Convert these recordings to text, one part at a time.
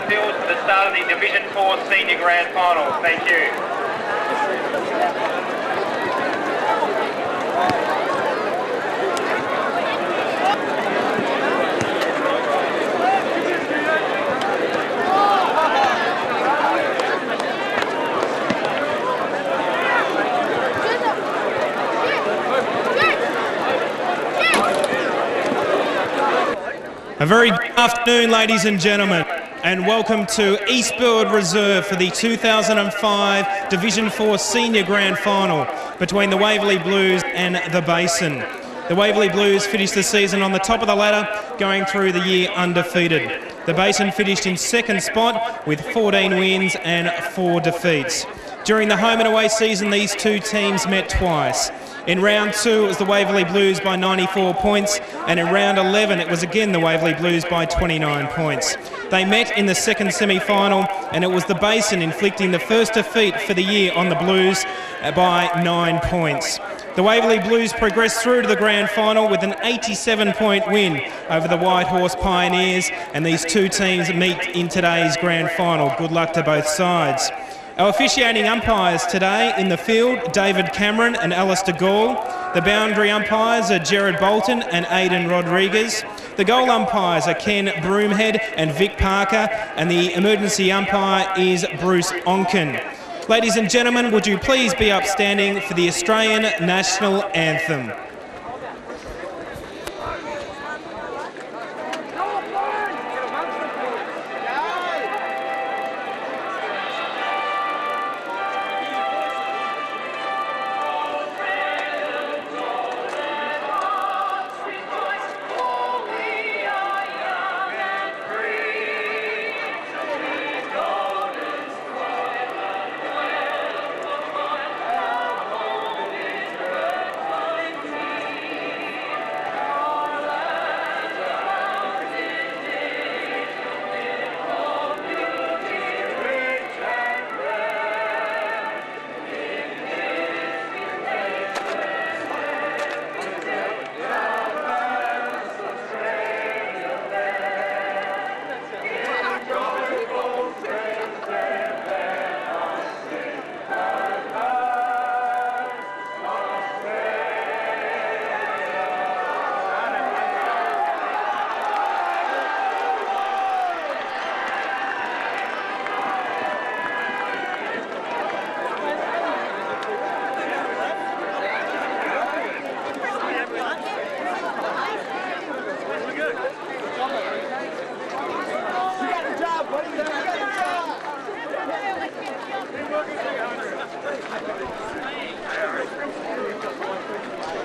field for the start of the Division 4 Senior Grand Final. Thank you. A very good afternoon, ladies and gentlemen, and welcome to Eastfield Reserve for the 2005 Division 4 Senior Grand Final between the Waverley Blues and the Basin. The Waverley Blues finished the season on the top of the ladder, going through the year undefeated. The Basin finished in second spot with 14 wins and 4 defeats. During the home and away season, these two teams met twice. In round 2, it was the Waverley Blues by 94 points, and in round 11, it was again the Waverley Blues by 29 points. They met in the second semi-final, and it was the Basin inflicting the first defeat for the year on the Blues by 9 points. The Waverley Blues progressed through to the grand final with an 87-point win over the White Horse Pioneers, and these two teams meet in today's grand final. Good luck to both sides. Our officiating umpires today in the field, David Cameron and Alistair Gall. The boundary umpires are Gerard Bolton and Aidan Rodriguez. The goal umpires are Ken Broomhead and Vic Parker, and the emergency umpire is Bruce Onken. Ladies and gentlemen, would you please be upstanding for the Australian National Anthem?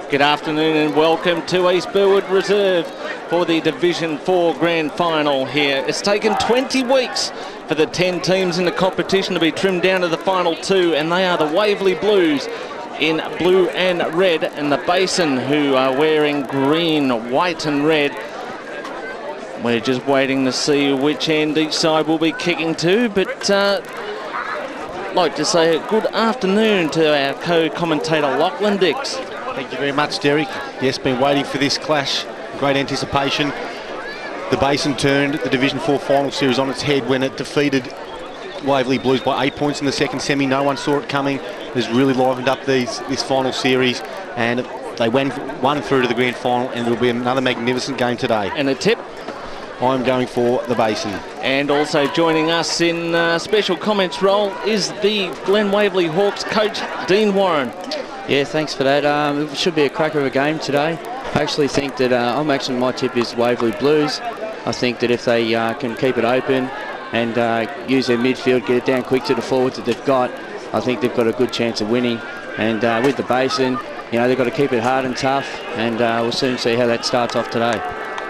Good afternoon and welcome to East Burwood Reserve for the Division 4 Grand Final here. It's taken 20 weeks for the 10 teams in the competition to be trimmed down to the final 2, and they are the Waverley Blues in blue and red, and the Basin, who are wearing green, white and red. We're just waiting to see which end each side will be kicking to, but I'd like to say a good afternoon to our co-commentator Lachlan Dix. Thank you very much, Derek. Yes, been waiting for this clash. Great anticipation. The Basin turned the Division 4 final series on its head when it defeated Waverley Blues by 8 points in the second semi. No one saw it coming. It has really livened up this final series, and they won through to the grand final, and it'll be another magnificent game today. And a tip? I'm going for the Basin. And also joining us in special comments role is the Glen Waverley Hawks coach, Dean Warren. Yeah, thanks for that. It should be a cracker of a game today. I actually think that my tip is Waverley Blues. I think that if they can keep it open and use their midfield, get it down quick to the forwards that they've got, I think they've got a good chance of winning. And with the Basin, you know, they've got to keep it hard and tough, and we'll soon see how that starts off today.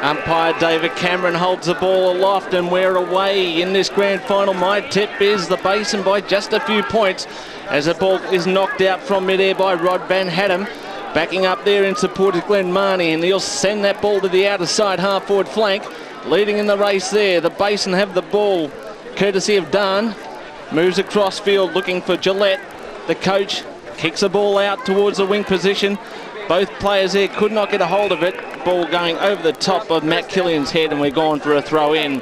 Umpire David Cameron holds the ball aloft, and we're away in this grand final. My tip is the Basin by just a few points, as the ball is knocked out from midair by Rod Van Haddam. Backing up there in support of Glenn Marnie, and he'll send that ball to the outer side half-forward flank. Leading in the race there, the Basin have the ball, courtesy of Dan. Moves across field looking for Gillette. The coach kicks the ball out towards the wing position. Both players there could not get a hold of it. Ball going over the top of Matt Killian's head, and we're going for a throw in.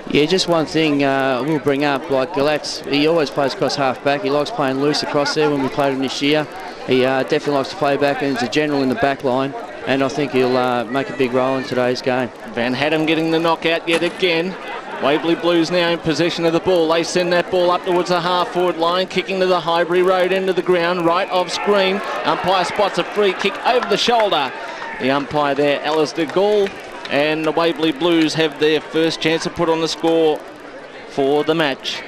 Yeah, just one thing we'll bring up, like Galatz, he always plays across half-back. He likes playing loose across there when we played him this year. He definitely likes to play back, and he's a general in the back line, and I think he'll make a big role in today's game. Van Haddam getting the knockout yet again. Waverley Blues now in possession of the ball. They send that ball up towards the half-forward line, kicking to the Highbury Road end of the ground, right off screen. Umpire spots a free kick over the shoulder. The umpire there, Alistair Gall, and the Waverley Blues have their first chance to put on the score for the match.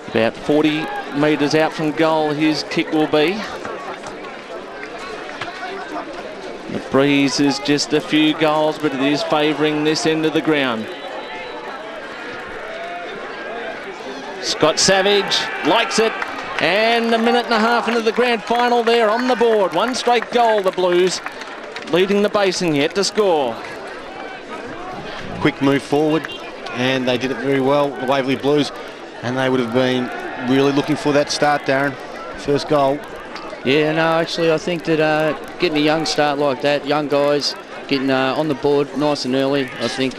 About 40 metres out from goal, his kick will be. The breeze is just a few goals, but it is favouring this end of the ground. Scott Savage likes it, and a minute and a half into the grand final there on the board. One straight goal, the Blues leading the Basin yet to score. Quick move forward, and they did it very well, the Waverley Blues, and they would have been really looking for that start, Darren. First goal. Yeah, no, actually, I think that getting a young start like that, young guys getting on the board nice and early, I think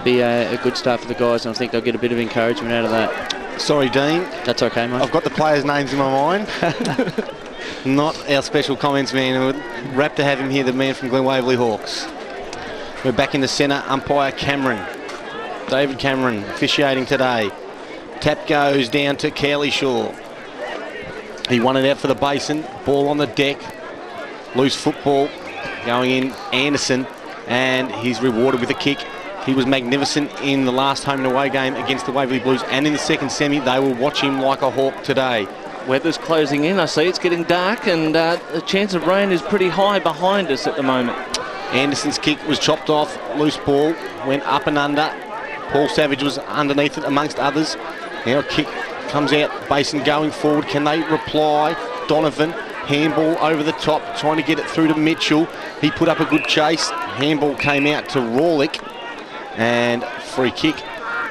be a good start for the guys, and I think they'll get a bit of encouragement out of that. Sorry, Dean. That's okay, mate. I've got the players' names in my mind. Not our special comments man. We're rapt to have him here, the man from Glen Waverley Hawks. We're back in the centre, umpire Cameron. David Cameron officiating today. Tap goes down to Carlishaw. He won it out for the Basin. Ball on the deck. Loose football going in. Anderson, and he's rewarded with a kick. He was magnificent in the last home and away game against the Waverley Blues, and in the second semi they will watch him like a hawk today. Weather's closing in. I see it's getting dark, and the chance of rain is pretty high behind us at the moment. Anderson's kick was chopped off. Loose ball went up and under. Paul Savage was underneath it amongst others. Now a kick comes out. Basin going forward. Can they reply? Donovan, handball over the top, trying to get it through to Mitchell. He put up a good chase. Handball came out to Rawlick, and free kick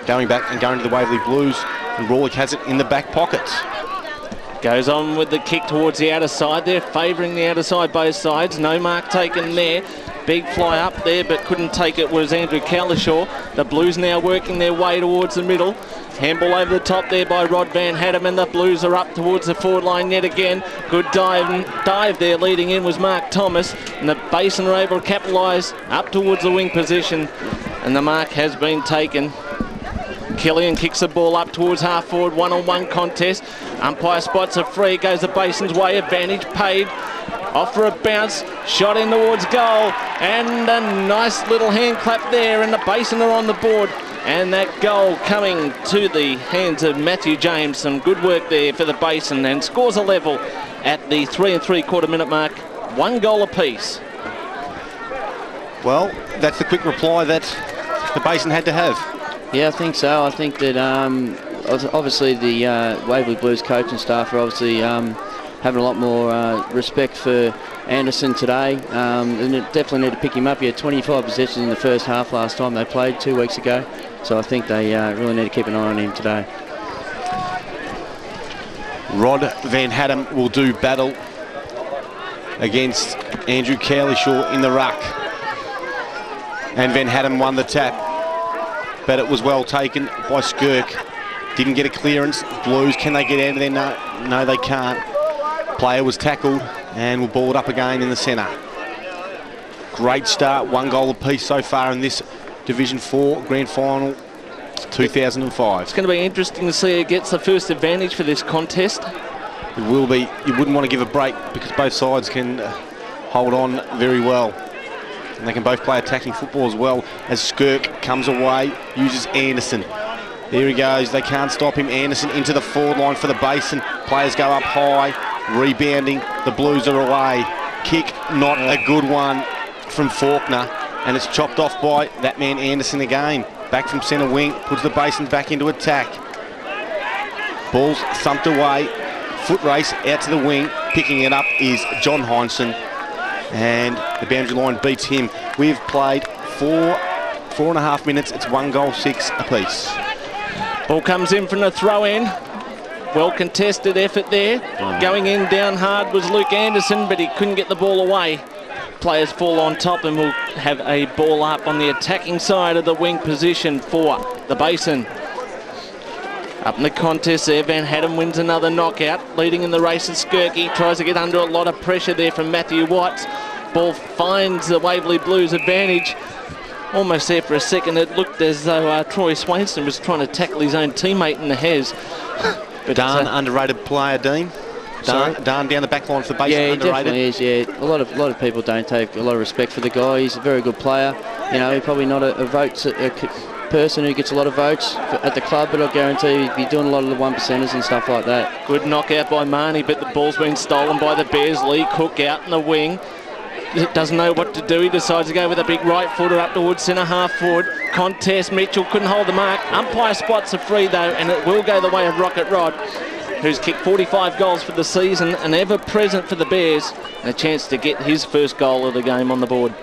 going back and going to the Waverley Blues, and Rawlick has it in the back pocket. Goes on with the kick towards the outer side there, favouring the outer side both sides. No mark taken there. Big fly up there, but couldn't take it was Andrew Carlishaw. The Blues now working their way towards the middle. Handball over the top there by Rod Van Haddam, and the Blues are up towards the forward line yet again. Good dive there, leading in was Mark Thomas, and the Basin are able to capitalise up towards the wing position, and the mark has been taken. Killian kicks the ball up towards half forward, one-on-one contest. Umpire spots a free, goes the Basin's way, advantage paid. Off for a bounce, shot in towards goal, and a nice little hand clap there, and the Basin are on the board. And that goal coming to the hands of Matthew James. Some good work there for the Basin, and scores a level at the 3 3/4 minute mark. 1 goal apiece. Well, that's the quick reply that the Basin had to have. Yeah, I think so. I think that obviously the Waverley Blues coaching staff are obviously having a lot more respect for Anderson today. And they definitely need to pick him up. He had 25 possessions in the first half last time they played 2 weeks ago. So I think they really need to keep an eye on him today. Rod Van Haddam will do battle against Andrew Carlishaw in the ruck. And Van Haddam won the tap, but it was well taken by Skirk. Didn't get a clearance. Blues, can they get out of there? No, they can't. Player was tackled and will ball it up again in the centre. Great start, 1 goal apiece so far in this Division 4 Grand Final 2005. It's going to be interesting to see who gets the first advantage for this contest. It will be. You wouldn't want to give a break because both sides can hold on very well. And they can both play attacking football as well, as Skirk comes away, uses Anderson. There he goes, they can't stop him. Anderson into the forward line for the Basin. Players go up high, rebounding, the Blues are away. Kick, not a good one from Faulkner, and it's chopped off by that man Anderson again. Back from centre wing, puts the Basin back into attack. Ball's thumped away, foot race out to the wing. Picking it up is John Heinsohn, and the boundary line beats him. We've played 4.5 minutes. It's 1 goal, 6 apiece. Ball comes in from the throw in. Well contested effort there. Going in down hard was Luke Anderson, but he couldn't get the ball away. players fall on top, and we'll have a ball up on the attacking side of the wing position for the Basin. Up in the contest there, Van Hatten wins another knockout. Leading in the race is Skirky. Tries to get under a lot of pressure there from Matthew Watts. Ball finds the Waverley Blues advantage. Almost there for a second. It looked as though Troy Swainson was trying to tackle his own teammate in the hez. But Darn, underrated player, Dean. Darn down the back line for the Basin. Yeah, he underrated. definitely is. Yeah, a lot of people don't take a lot of respect for the guy. He's a very good player. You know, he's probably not a person who gets a lot of votes at the club, but I guarantee he'd be doing a lot of the 1%ers and stuff like that. Good knockout by Marnie, but the ball's been stolen by the Bears. Lee Cook out in the wing. Doesn't know what to do. He decides to go with a big right footer up towards centre half forward. Contest, Mitchell couldn't hold the mark. Umpire spots a free though, and it will go the way of Rocket Rod, who's kicked 45 goals for the season and ever present for the Bears, and a chance to get his first goal of the game on the board.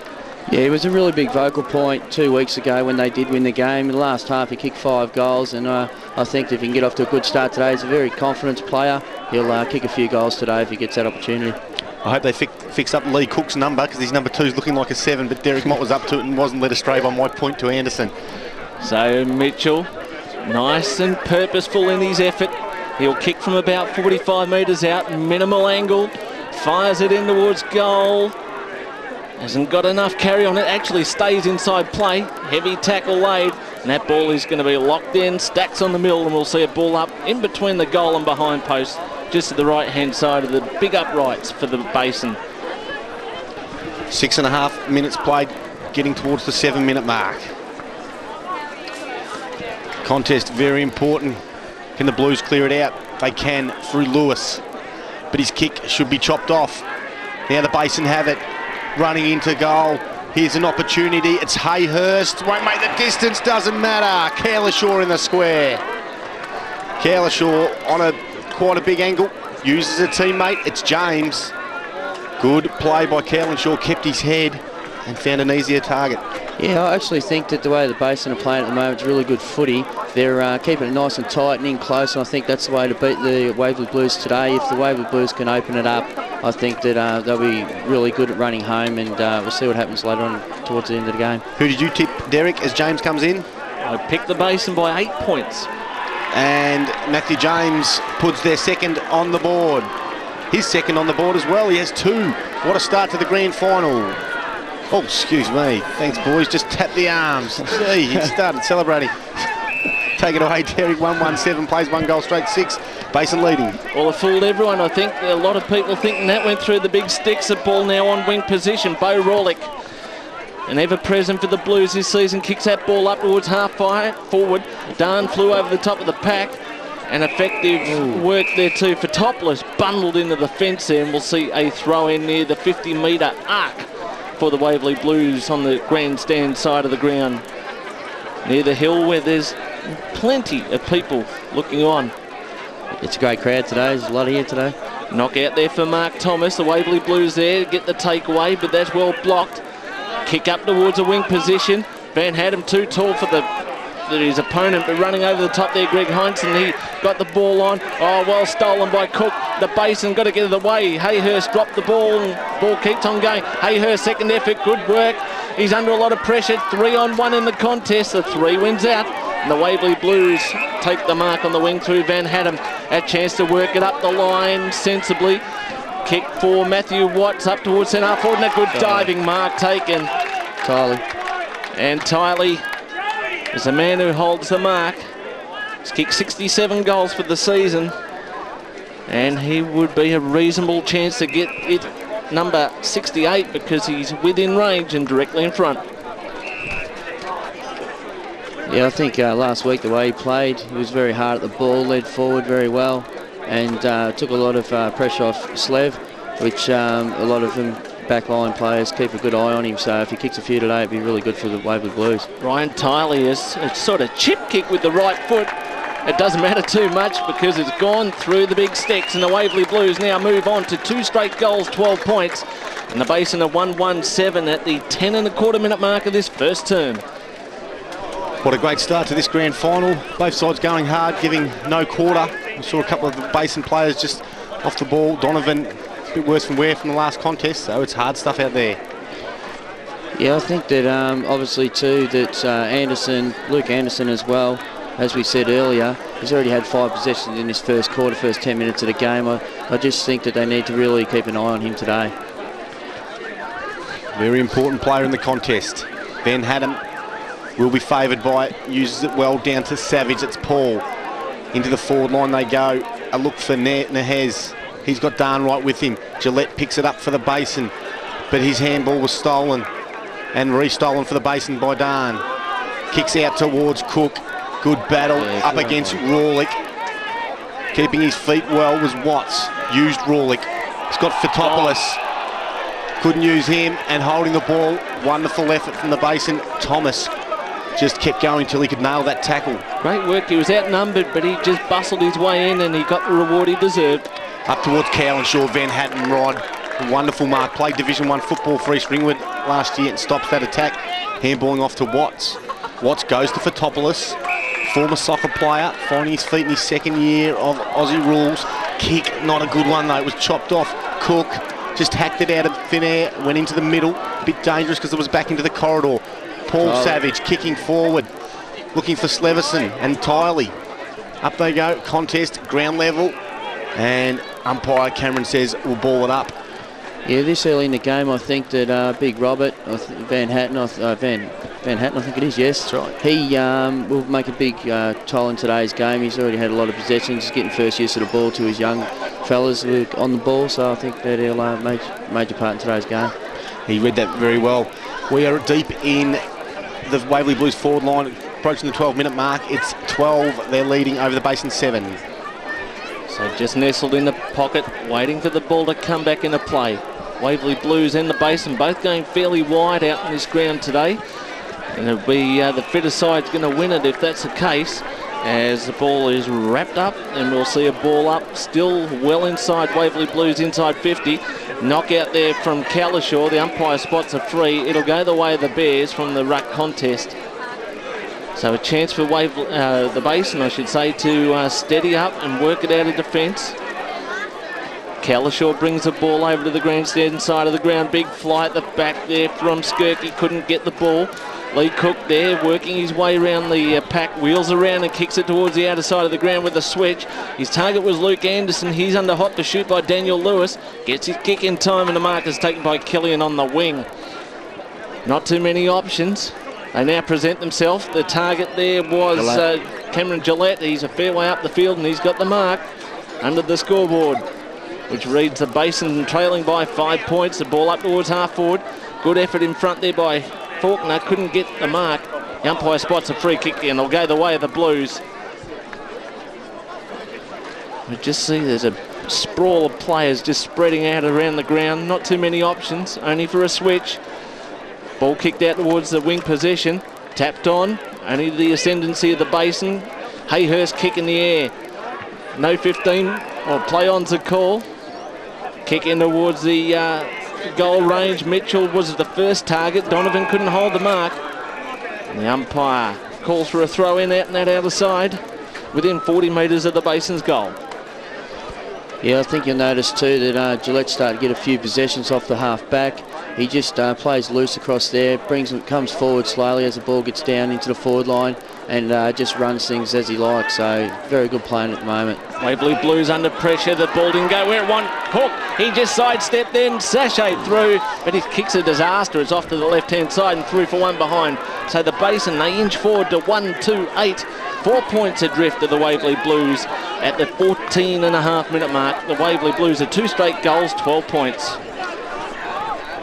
Yeah, it was a really big vocal point 2 weeks ago when they did win the game. In the last half, he kicked 5 goals, and I think if he can get off to a good start today, he's a very confident player. He'll kick a few goals today if he gets that opportunity. I hope they fix up Lee Cook's number, because his number 2 is looking like a 7, but Derek Mott was up to it and wasn't led astray by my point to Anderson. So Mitchell, nice and purposeful in his effort. He'll kick from about 45 metres out, minimal angle, fires it in towards goal. Hasn't got enough carry on it, actually stays inside play. Heavy tackle laid, and that ball is going to be locked in, stacks on the middle, and we'll see a ball up in between the goal and behind post, just to the right-hand side of the big uprights for the Basin. 6.5 minutes played, getting towards the 7-minute mark. Contest very important. Can the Blues clear it out? They can through Lewis, but his kick should be chopped off. Now the Basin have it, running into goal. Here's an opportunity. It's Hayhurst. Won't make the distance, doesn't matter. Carlishaw in the square. Carlishaw on quite a big angle. Uses a teammate. It's James. Good play by Carlishaw. Kept his head and found an easier target. Yeah, I actually think that the way the Basin are playing at the moment is really good footy. They're keeping it nice and tight and in close, and I think that's the way to beat the Waverley Blues today. If the Waverley Blues can open it up, I think that they'll be really good at running home, and we'll see what happens later on towards the end of the game. Who did you tip, Derek, as James comes in? I picked the Basin by 8 points. And Matthew James puts their second on the board. His second on the board as well. He has 2. What a start to the grand final. Oh, excuse me. Thanks, boys. Just tap the arms. Gee, he started celebrating. Take it away, Derek. 1-1-7, plays 1 goal straight 6. Basin leading. Well, it fooled everyone. I think a lot of people thinking that went through the big sticks. The ball now on wing position. Bo Rawlick, an ever-present for the Blues this season, kicks that ball up towards half forward. Darn flew over the top of the pack. And effective work there too for Topless. Bundled into the fence there, and we'll see a throw in near the 50-metre arc for the Waverley Blues on the grandstand side of the ground, near the hill where there's plenty of people looking on. It's a great crowd today. There's a lot here today. Knockout there for Mark Thomas. The Waverley Blues there to get the takeaway, but that's well blocked. Kick up towards a wing position. Van Hatten too tall for his opponent, but running over the top there, Greg Heinsohn, he got the ball on. Oh, well stolen by Cook. The Basin got to get it away. Hayhurst dropped the ball, and ball keeps on going. Hayhurst, second effort, good work. He's under a lot of pressure. 3-on-1 in the contest. The 3 wins out. And the Waverley Blues take the mark on the wing through Van Hatten. A chance to work it up the line sensibly. Kick for Matthew Watts up towards centre forward, and a good diving mark taken. Tylee. And Tylee is the man who holds the mark. He's kicked 67 goals for the season, and he would be a reasonable chance to get it number 68 because he's within range and directly in front. Yeah, I think last week the way he played, he was very hard at the ball, led forward very well, and took a lot of pressure off Slev, which a lot of them backline players keep a good eye on him, so if he kicks a few today, it'd be really good for the Waverley Blues. Ryan Tylee is a sort of chip kick with the right foot. It doesn't matter too much because it's gone through the big sticks, and the Waverley Blues now move on to 2 straight goals, 12 points, and the Basin are 1-1-7 at the 10.25 minute mark of this first term. What a great start to this grand final. Both sides going hard, giving no quarter. We saw a couple of the Basin players just off the ball. Donovan, a bit worse from wear from the last contest, so it's hard stuff out there. Yeah, I think that obviously too that Luke Anderson as well, as we said earlier, he's already had 5 possessions in his first quarter, first 10 minutes of the game. I just think that they need to really keep an eye on him today. Very important player in the contest. Van Hatten will be favoured by it, uses it well down to Savage. It's Paul. Into the forward line they go. A look for Nahez. He's got Darn right with him. Gillette picks it up for the Basin, but his handball was stolen and re-stolen for the Basin by Darn. Kicks out towards Cook. Good battle up against Rawlick. Keeping his feet well was Watts. Used Rawlick. He's got Fotopoulos. Couldn't use him, and holding the ball. Wonderful effort from the Basin. Thomas just kept going till he could nail that tackle. Great work. He was outnumbered, but he just bustled his way in and he got the reward he deserved. Up towards Cowlinshaw, Van Hatten Rod. A wonderful mark. Played Division 1 football for East Ringwood last year and stops that attack. Handballing off to Watts. Watts goes to Fotopoulos. Former soccer player, finding his feet in his second year of Aussie rules. Kick, not a good one though. It was chopped off. Cook just hacked it out of thin air, went into the middle. A bit dangerous because it was back into the corridor. Paul Savage kicking forward, looking for Sleverson and Tiley. Up they go, contest, ground level, and umpire Cameron says we'll ball it up. Yeah, this early in the game, I think that Big Robert, Van Hatten, Van Hatten, I think it is, yes. That's right. He will make a big toll in today's game. He's already had a lot of possessions. He's getting first use of the ball to his young fellas who are on the ball, so I think that he'll major part in today's game. He read that very well. We are deep in the Waverley Blues forward line, approaching the 12-minute mark. It's 12. They're leading over the Basin 7. So just nestled in the pocket, waiting for the ball to come back into play. Waverley Blues and the Basin both going fairly wide out in this ground today. And it'll be the fitter side's going to win it if that's the case, as the ball is wrapped up, and we'll see a ball up still well inside Waverley Blues, inside 50. Knockout there from Cowlishaw. The umpire spots a free. It'll go the way of the Bears from the ruck contest. So a chance for the Basin, I should say, to steady up and work it out of defence. Cowlishaw brings the ball over to the grandstand side of the ground. Big fly at the back there from Skirky. Couldn't get the ball. Lee Cook there working his way around the pack. Wheels around and kicks it towards the outer side of the ground with a switch. His target was Luke Anderson. He's under hot pursuit by Daniel Lewis. Gets his kick in time, and the mark is taken by Killian on the wing. Not too many options. They now present themselves. The target there was Cameron Gillette. He's a fair way up the field, and he's got the mark under the scoreboard, which reads the Basin trailing by 5 points. The ball up towards half forward. Good effort in front there by Faulkner. Couldn't get the mark. The umpire spots a free kick, and it'll go the way of the Blues. We just see there's a sprawl of players just spreading out around the ground. Not too many options, only for a switch. Ball kicked out towards the wing possession. Tapped on, only the ascendancy of the Basin. Hayhurst kick in the air. No 15, or play on's a call. Kick in towards the goal range. Mitchell was the first target. Donovan couldn't hold the mark. And the umpire calls for a throw in out and that outer side within 40 metres of the Basin's goal. Yeah, I think you'll notice too that Gillette started to get a few possessions off the half back. He just plays loose across there, comes forward slowly as the ball gets down into the forward line, and just runs things as he likes. So very good playing at the moment. Waverley Blues under pressure. The ball didn't go where it wanted. Hook, he just sidestepped then, sashayed through, but his kick's a disaster. It's off to the left-hand side and through for one behind. So the Basin, they inch forward to 1-2-8. 4 points adrift of the Waverley Blues at the 14.5-minute mark. The Waverley Blues are 2 straight goals, 12 points.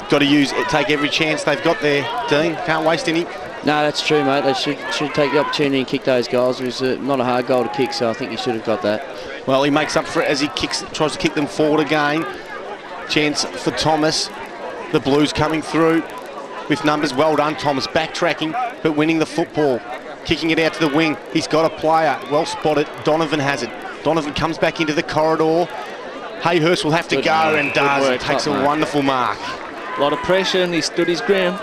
Got to take every chance they've got there, Dean. Can't waste any. No, that's true, mate. They should take the opportunity and kick those goals. It was not a hard goal to kick, so I think he should have got that. Well, he makes up for it as he tries to kick them forward again. Chance for Thomas. The Blues coming through with numbers. Well done, Thomas. Backtracking, but winning the football. Kicking it out to the wing. He's got a player. Well spotted. Donovan has it. Donovan comes back into the corridor. Hayhurst will have to go and does. It takes a wonderful mark. A lot of pressure, and he stood his ground.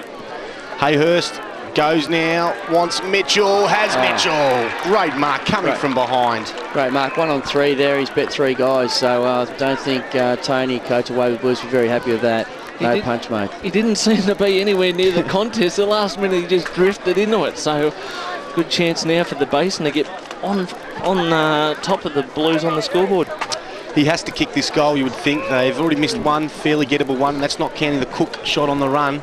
Hayhurst goes now, wants Mitchell, has Mitchell. Great mark coming from behind. Great mark, 1 on 3 there. He's bet 3 guys, so I don't think Tony, coach of Waverley Blues, will be very happy with that. No punch, mate. He didn't seem to be anywhere near the contest. The last minute he just drifted into it. So good chance now for the Basin to get on top of the Blues on the scoreboard. He has to kick this goal, you would think. They've already missed one, fairly gettable one, and that's not counting the Cook shot on the run.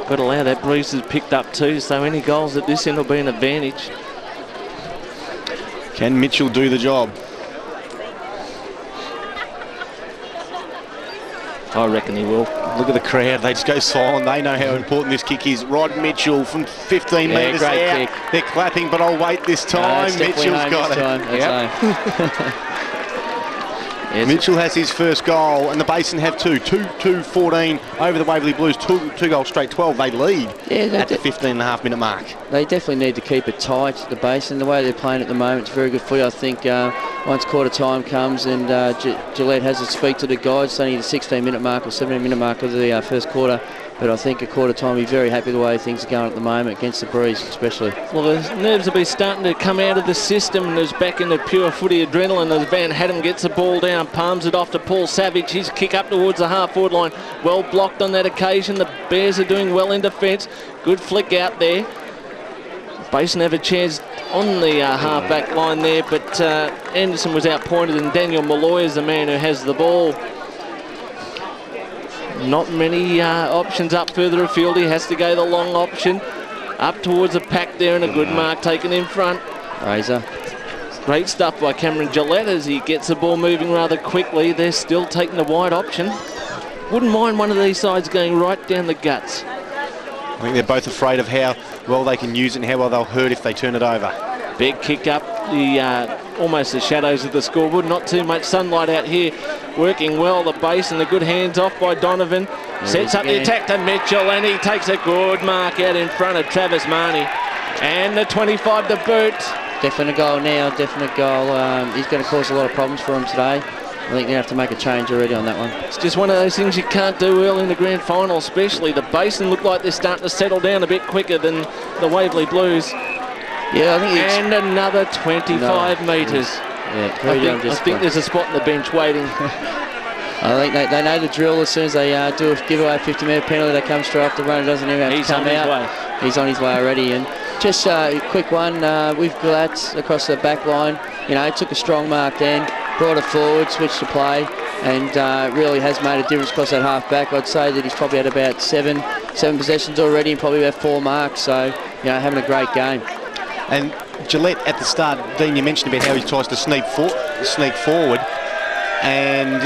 Got to allow that Breeze has picked up too, so any goals at this end will be an advantage. Can Mitchell do the job? I reckon he will. Look at the crowd, they just go silent. They know how important this kick is. Rod Mitchell from 15 metres great out. kick. They're clapping, but I'll wait this time. Mitchell's got it. Yep. Yes. Mitchell has his first goal, and the Basin have two. 2-14 over the Waverley Blues. Two goals straight, 12. They lead at the 15.5-minute mark. They definitely need to keep it tight, the Basin. The way they're playing at the moment, it's very good for you. I think once quarter time comes and Gillette has to speak to the guys, it's only the 16-minute mark or 17-minute mark of the first quarter. But I think at quarter time, we're very happy the way things are going at the moment against the Breeze, especially. Well, the nerves will be starting to come out of the system, and there's back into pure footy adrenaline as Van Haddam gets the ball down, palms it off to Paul Savage. His kick up towards the half-forward line. Well blocked on that occasion. The Bears are doing well in defence. Good flick out there. Basin have a chance on the half-back line there, but Anderson was outpointed, and Daniel Malloy is the man who has the ball. Not many options up further afield. He has to go the long option. Up towards the pack there, and a good mark taken in front. Razor. Great stuff by Cameron Gillette as he gets the ball moving rather quickly. They're still taking the wide option. Wouldn't mind one of these sides going right down the guts. I think they're both afraid of how well they can use it and how well they'll hurt if they turn it over. Big kick up the almost the shadows of the scoreboard. Not too much sunlight out here. Working well, the Basin. The good hands off by Donovan. Sets up the attack to Mitchell, and he takes a good mark out in front of Travis Marnie. And the 25 to boot. Definite goal now, definite goal. He's going to cause a lot of problems for him today. I think they have to make a change already on that one. It's just one of those things you can't do early in the grand final, especially. The Basin look like they're starting to settle down a bit quicker than the Waverley Blues. Yeah, I think and another 25 metres. Yeah, I think there's a spot on the bench waiting. I think they know the drill. As soon as they give away a 50-metre penalty, they come straight off the run. It doesn't even have to come out. He's on his way already. And just a quick one with Glatz across the back line. You know, took a strong mark then, brought it forward, switched to play, and really has made a difference across that half back. I'd say that he's probably had about seven possessions already and probably about 4 marks. So, you know, having a great game. And Gillette at the start, Dean, you mentioned about how he tries to sneak forward, and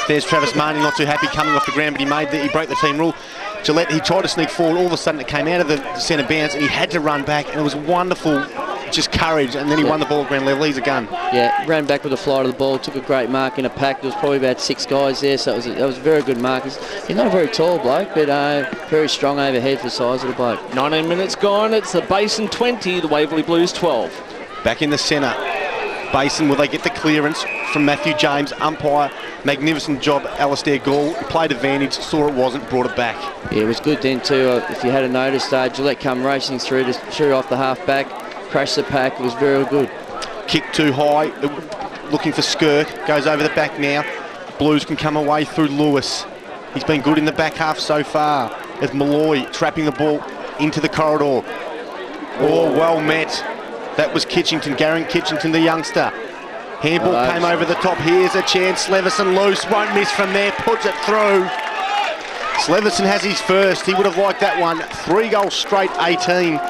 there's Travis Marnie not too happy coming off the ground, but he broke the team rule. Gillette, he tried to sneak forward, all of a sudden it came out of the centre bounce, and he had to run back, and it was wonderful, just courage, and then he won the ball at ground level. He's a gun. Yeah, ran back with the flight of the ball, took a great mark in a pack. There was probably about 6 guys there, so that was a very good mark. He's not a very tall bloke, but very strong overhead for the size of the bloke. 19 minutes gone. It's the Basin 20, the Waverley Blues 12. Back in the centre. Basin, will they get the clearance from Matthew James? Umpire, magnificent job. Alistair Gall played advantage, saw it wasn't, brought it back. Yeah, it was good then too. If you hadn't noticed, Gillette come racing through to shoot off the half back, crashed the pack. It was very good. Kick too high, looking for Skirk, goes over the back now. Blues can come away through Lewis. He's been good in the back half so far. As Malloy trapping the ball into the corridor. Oh, well met. That was Kitchington, Garrett Kitchington, the youngster. Handball came over the top. Here's a chance. Sleverson loose, won't miss from there, puts it through. Sleverson has his first. He would have liked that one. 3 goals straight, 18.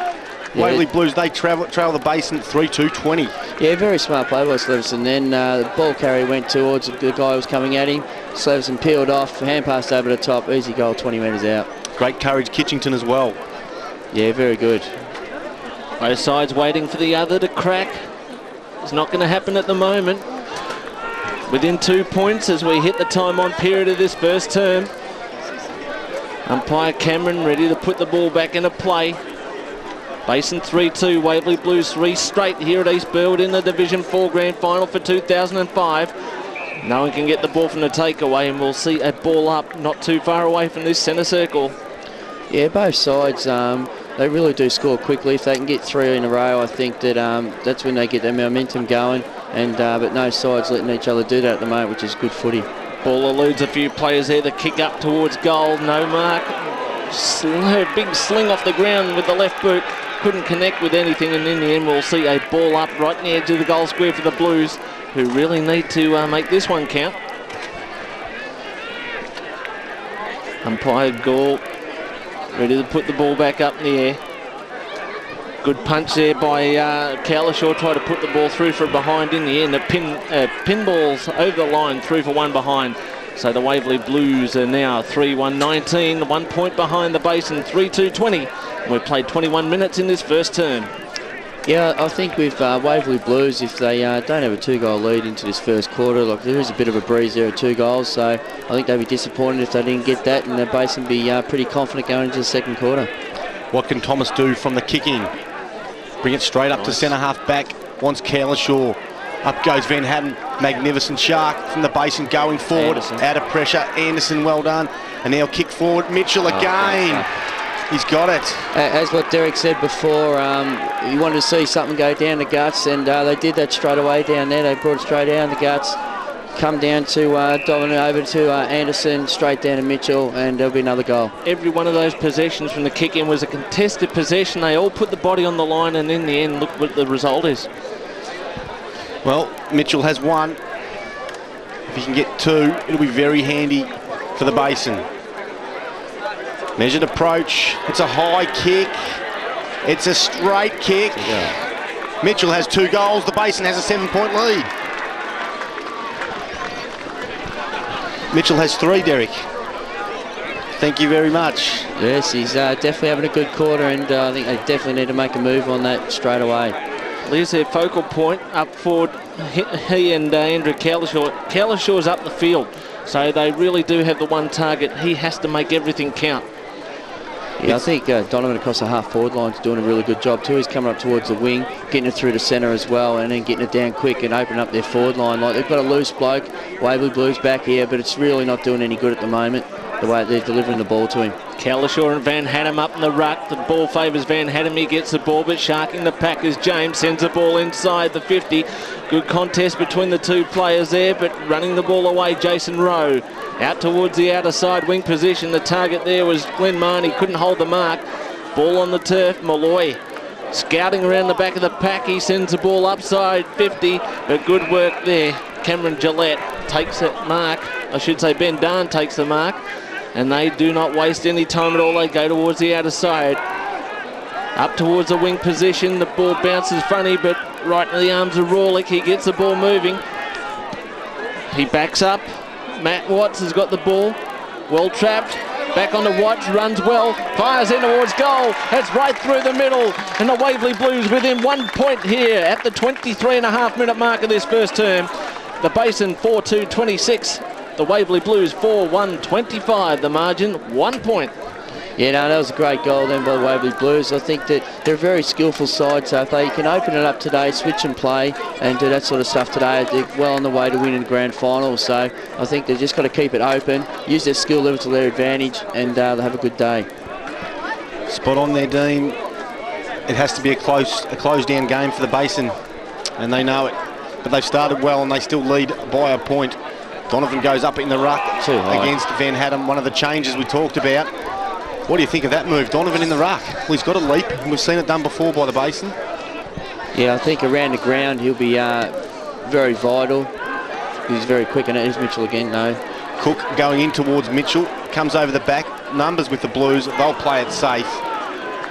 Waverley Blues, they trail the Basin 3-2-20. Yeah, very smart play by Sleverson. Then the ball carry went towards the guy who was coming at him. Sleverson peeled off, hand passed over the top, easy goal, 20 metres out. Great courage, Kitchington as well. Yeah, very good. Both sides waiting for the other to crack. It's not going to happen at the moment. Within 2 points as we hit the time-on period of this first term. Umpire Cameron ready to put the ball back into play. Basin 3-2, Waverley Blues 3 straight here at East Burwood in the Division 4 Grand Final for 2005. No one can get the ball from the takeaway, and we'll see a ball up not too far away from this centre circle. Yeah, both sides, they really do score quickly. If they can get 3 in a row, I think that that's when they get their momentum going. And but no side's letting each other do that at the moment, which is good footy. Ball eludes a few players there. The kick up towards goal. No mark. Big sling off the ground with the left boot. Couldn't connect with anything, and in the end we'll see a ball up right in the edge of the goal square for the Blues, who really need to make this one count. Umpire Gall ready to put the ball back up in the air. Good punch there by Cowlishaw, tried to put the ball through for a behind. In the end, the pinballs over the line, through for one behind. So the Waverley Blues are now 3-1-19, 1 point behind the Basin, 3-2-20. We've played 21 minutes in this first term. Yeah, I think with Waverley Blues, if they don't have a 2-goal lead into this first quarter, like there is a bit of a breeze there at 2 goals, so I think they'd be disappointed if they didn't get that, and the Basin be pretty confident going into the second quarter. What can Thomas do from the kicking? Bring it straight up to centre half back. Wants Cowlishaw. Up goes Van Hatten. Magnificent shark from the Basin going forward. Anderson. Out of pressure. Anderson, well done. And now kick forward. Mitchell again. He's got it. As what Derek said before, you wanted to see something go down the guts, and they did that straight away down there. They brought it straight down the guts. Come down to Donovan, over to Anderson, straight down to Mitchell, and there'll be another goal. Every one of those possessions from the kick-in was a contested possession. They all put the body on the line, and in the end, look what the result is. Well, Mitchell has one. If he can get 2, it'll be very handy for the Basin. Measured approach. It's a high kick. It's a straight kick. Yeah. Mitchell has 2 goals. The Basin has a 7-point lead. Mitchell has 3, Derek. Thank you very much. Yes, he's definitely having a good quarter, and I think they definitely need to make a move on that straight away. There's their focal point up forward. He and Andrew Cowlishaw. Cowlishaw's up the field, so they really do have the one target. He has to make everything count. Yeah, I think Donovan across the half-forward line is doing a really good job too. He's coming up towards the wing, getting it through the centre as well, and then getting it down quick and opening up their forward line. Like, they've got a loose bloke, Waverley Blues back here, but it's really not doing any good at the moment, the way they're delivering the ball to him. Cowlishaw and Van Hatten up in the ruck. The ball favours Van Hatten. He gets the ball, but sharking the pack as James sends the ball inside the 50. Good contest between the two players there, but running the ball away, Jason Rowe. Out towards the outer side wing position. The target there was Glenn Marnie. Couldn't hold the mark. Ball on the turf. Malloy scouting around the back of the pack. He sends the ball upside 50, but good work there. Cameron Gillette takes that mark. I should say Ben Darn takes the mark. And they do not waste any time at all. They go towards the outer side. Up towards the wing position. The ball bounces funny, but right into the arms of Rawlick. He gets the ball moving. He backs up. Matt Watts has got the ball. Well trapped. Back on to Watts. Runs well. Fires in towards goal. That's right through the middle. And the Waverley Blues within 1 point here at the 23.5-minute mark of this first term. The Basin 4-2-26. The Waverley Blues 4-1-25. The margin 1 point. Yeah, no, that was a great goal then by the Waverley Blues. I think that they're a very skillful side, so if they can open it up today, switch and play, and do that sort of stuff today, they're well on the way to winning the grand final. So I think they've just got to keep it open, use their skill level to their advantage, and they'll have a good day. Spot on there, Dean. It has to be a closed-down game for the Basin, and they know it. But they've started well, and they still lead by a point. Donovan goes up in the ruck against Van Hatten, one of the changes we talked about. What do you think of that move? Donovan in the ruck. Well, he's got a leap, and we've seen it done before by the Basin. Yeah, I think around the ground he'll be very vital. He's very quick, and it is Mitchell again, no. Cook going in towards Mitchell, comes over the back, numbers with the Blues. They'll play it safe,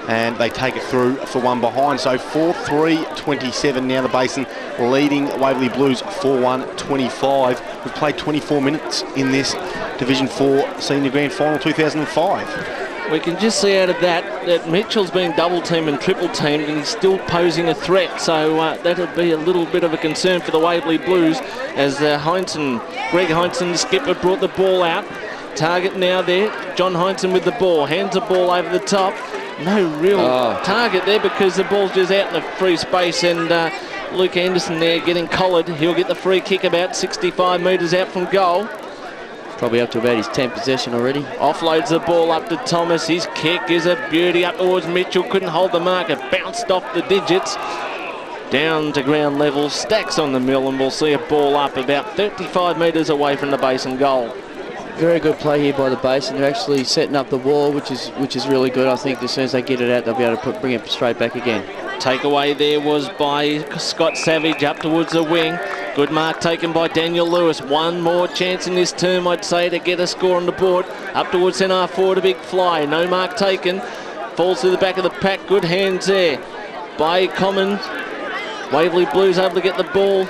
and they take it through for one behind. So 4-3-27 now, the Basin leading Waverley Blues 4-1-25. We've played 24 minutes in this Division 4 Senior Grand Final 2005. We can just see out of that Mitchell's being double-teamed and triple-teamed, and he's still posing a threat. So that'll be a little bit of a concern for the Waverley Blues as Greg Heinsohn, the skipper, brought the ball out. Target now there. John Heinsohn with the ball. Hands the ball over the top. No real target there because the ball's just out in the free space, and Luke Anderson there getting collared. He'll get the free kick about 65 metres out from goal. Probably up to about his 10th possession already. Offloads the ball up to Thomas. His kick is a beauty up towards Mitchell. Couldn't hold the mark. It bounced off the digits. down to ground level, stacks on the mill, and we'll see a ball up about 35 metres away from the Basin goal. Very good play here by the Basin. They're actually setting up the wall, which is really good. I think as soon as they get it out, they'll be able to bring it straight back again. Takeaway there was by Scott Savage up towards the wing. Good mark taken by Daniel Lewis. One more chance in this term, I'd say, to get a score on the board. Up towards centre forward, a big fly. No mark taken. Falls to the back of the pack. Good hands there by Common. Waverley Blues able to get the ball.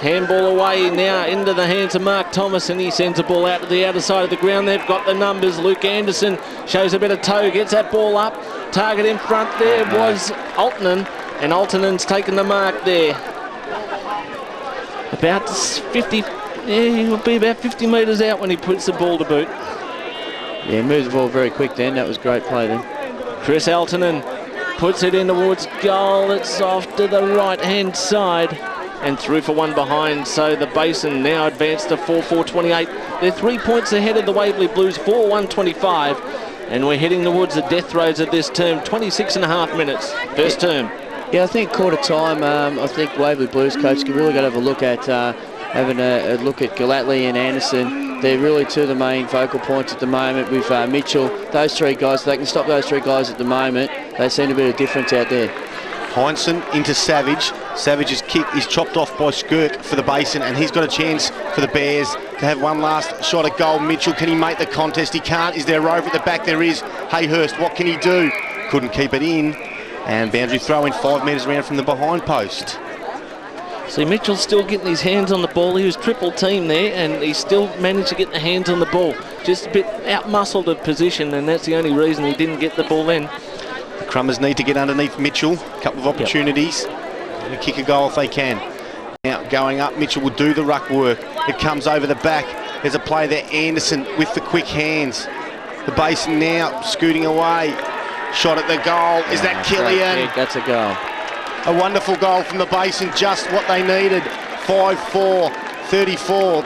Handball away now into the hands of Mark Thomas, and he sends the ball out to the outer side of the ground. They've got the numbers. Luke Anderson shows a bit of toe, gets that ball up. Target in front there was Altonen, and Altonen's taken the mark there. About 50, he'll be about 50 metres out when he puts the ball to boot. Yeah, moves the ball very quick then. That was great play then. Chris Altonen puts it in towards goal. It's off to the right-hand side. And through for one behind, so the Basin now advanced to 4-4-28. They're 3 points ahead of the Waverley Blues, 4-1-25. And we're heading towards the death throes of this term, 26.5 minutes, first term. Yeah, I think quarter time, I think Waverley Blues coach can really go to have a look at having a look at Gallatley and Anderson. They're really two of the main focal points at the moment with Mitchell. Those three guys, if they can stop those three guys at the moment, they seem a bit of difference out there. Heinsohn into Savage. Savage's kick is chopped off by Skirt for the Basin, and he's got a chance for the Bears to have one last shot at goal. Mitchell, can he make the contest? He can't. Is there a rover at the back? There is. Hayhurst, what can he do? Couldn't keep it in. And boundary throw in 5 metres around from the behind post. See, Mitchell's still getting his hands on the ball. He was triple team there, and he still managed to get the hands on the ball. Just a bit out-muscled of position, and that's the only reason he didn't get the ball in. The Crummers need to get underneath Mitchell. A couple of opportunities. And kick a goal if they can. Now going up, Mitchell will do the ruck work. It comes over the back. There's a play there, Anderson with the quick hands. The Basin now scooting away. Shot at the goal. Is that Killian? That's a goal. A wonderful goal from the Basin, just what they needed. 5-4-34.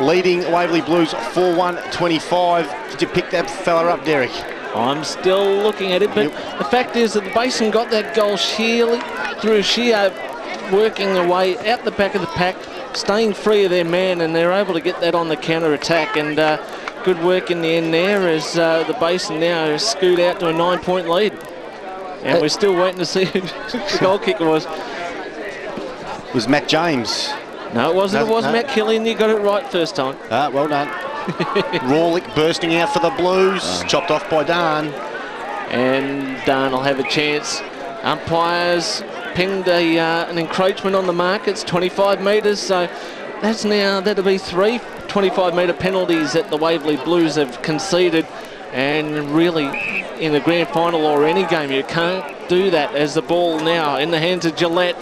Leading Waverley Blues 4-1-25. Did you pick that fella up, Derek? I'm still looking at it, but the fact is that the Basin got that goal sheerly through sheer working away out the back of the pack, staying free of their man, and they're able to get that on the counter-attack. And good work in the end there as the Basin now scoot out to a 9-point lead. And we're still waiting to see who the goal kicker was. It was Matt James. No, it wasn't. It was Matt Killian. You got it right first time. Well done. Rawlick bursting out for the Blues. Chopped off by Dan. And Dan will have a chance. Umpires pinged an encroachment on the mark. It's 25 metres, so that's now, that'll be 3 25-metre penalties that the Waverley Blues have conceded. And really, in the grand final or any game, you can't do that, as the ball now in the hands of Gillette.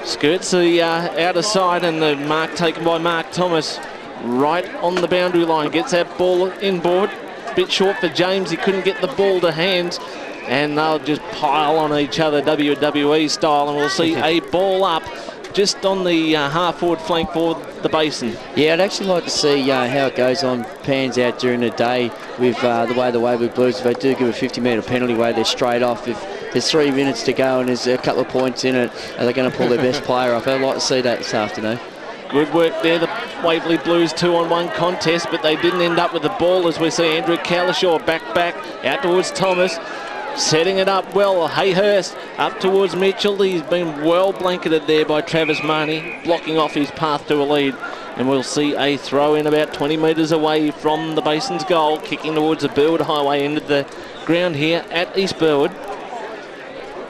Skirts the outer side, and the mark taken by Mark Thomas right on the boundary line. Gets that ball inboard. Bit short for James. He couldn't get the ball to hand. And they'll just pile on each other WWE style, and we'll see a ball up just on the half-forward flank for the Basin. Yeah, I'd actually like to see how it goes on, pans out during the day with the way the Waverley Blues, if they do give a 50-metre penalty where they're straight off, if there's 3 minutes to go and there's a couple of points in it, are they going to pull their best player up? I'd like to see that this afternoon. Good work there, the Waverley Blues 2-on-1 contest, but they didn't end up with the ball, as we see Andrew Calishaw back out towards Thomas. Setting it up well, Hayhurst up towards Mitchell. He's been well blanketed there by Travis Marnie, blocking off his path to a lead. And we'll see a throw in about 20 metres away from the Basin's goal, kicking towards the Burwood Highway into the ground here at East Burwood.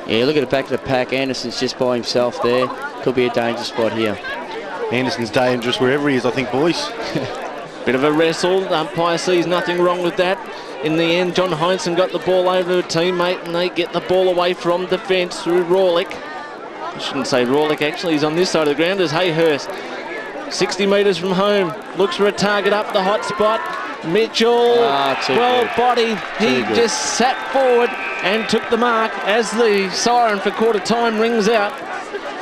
Yeah, look at the back of the pack. Anderson's just by himself there. Could be a dangerous spot here. Anderson's dangerous wherever he is, I think, boys. Bit of a wrestle. The umpire sees nothing wrong with that. In the end, John Heinsohn got the ball over to a teammate, and they get the ball away from defence through Rawlick. I shouldn't say Rawlick, actually. He's on this side of the ground as Hayhurst. 60 metres from home. Looks for a target up the hot spot. Mitchell, well bodied. He just sat forward and took the mark as the siren for quarter time rings out.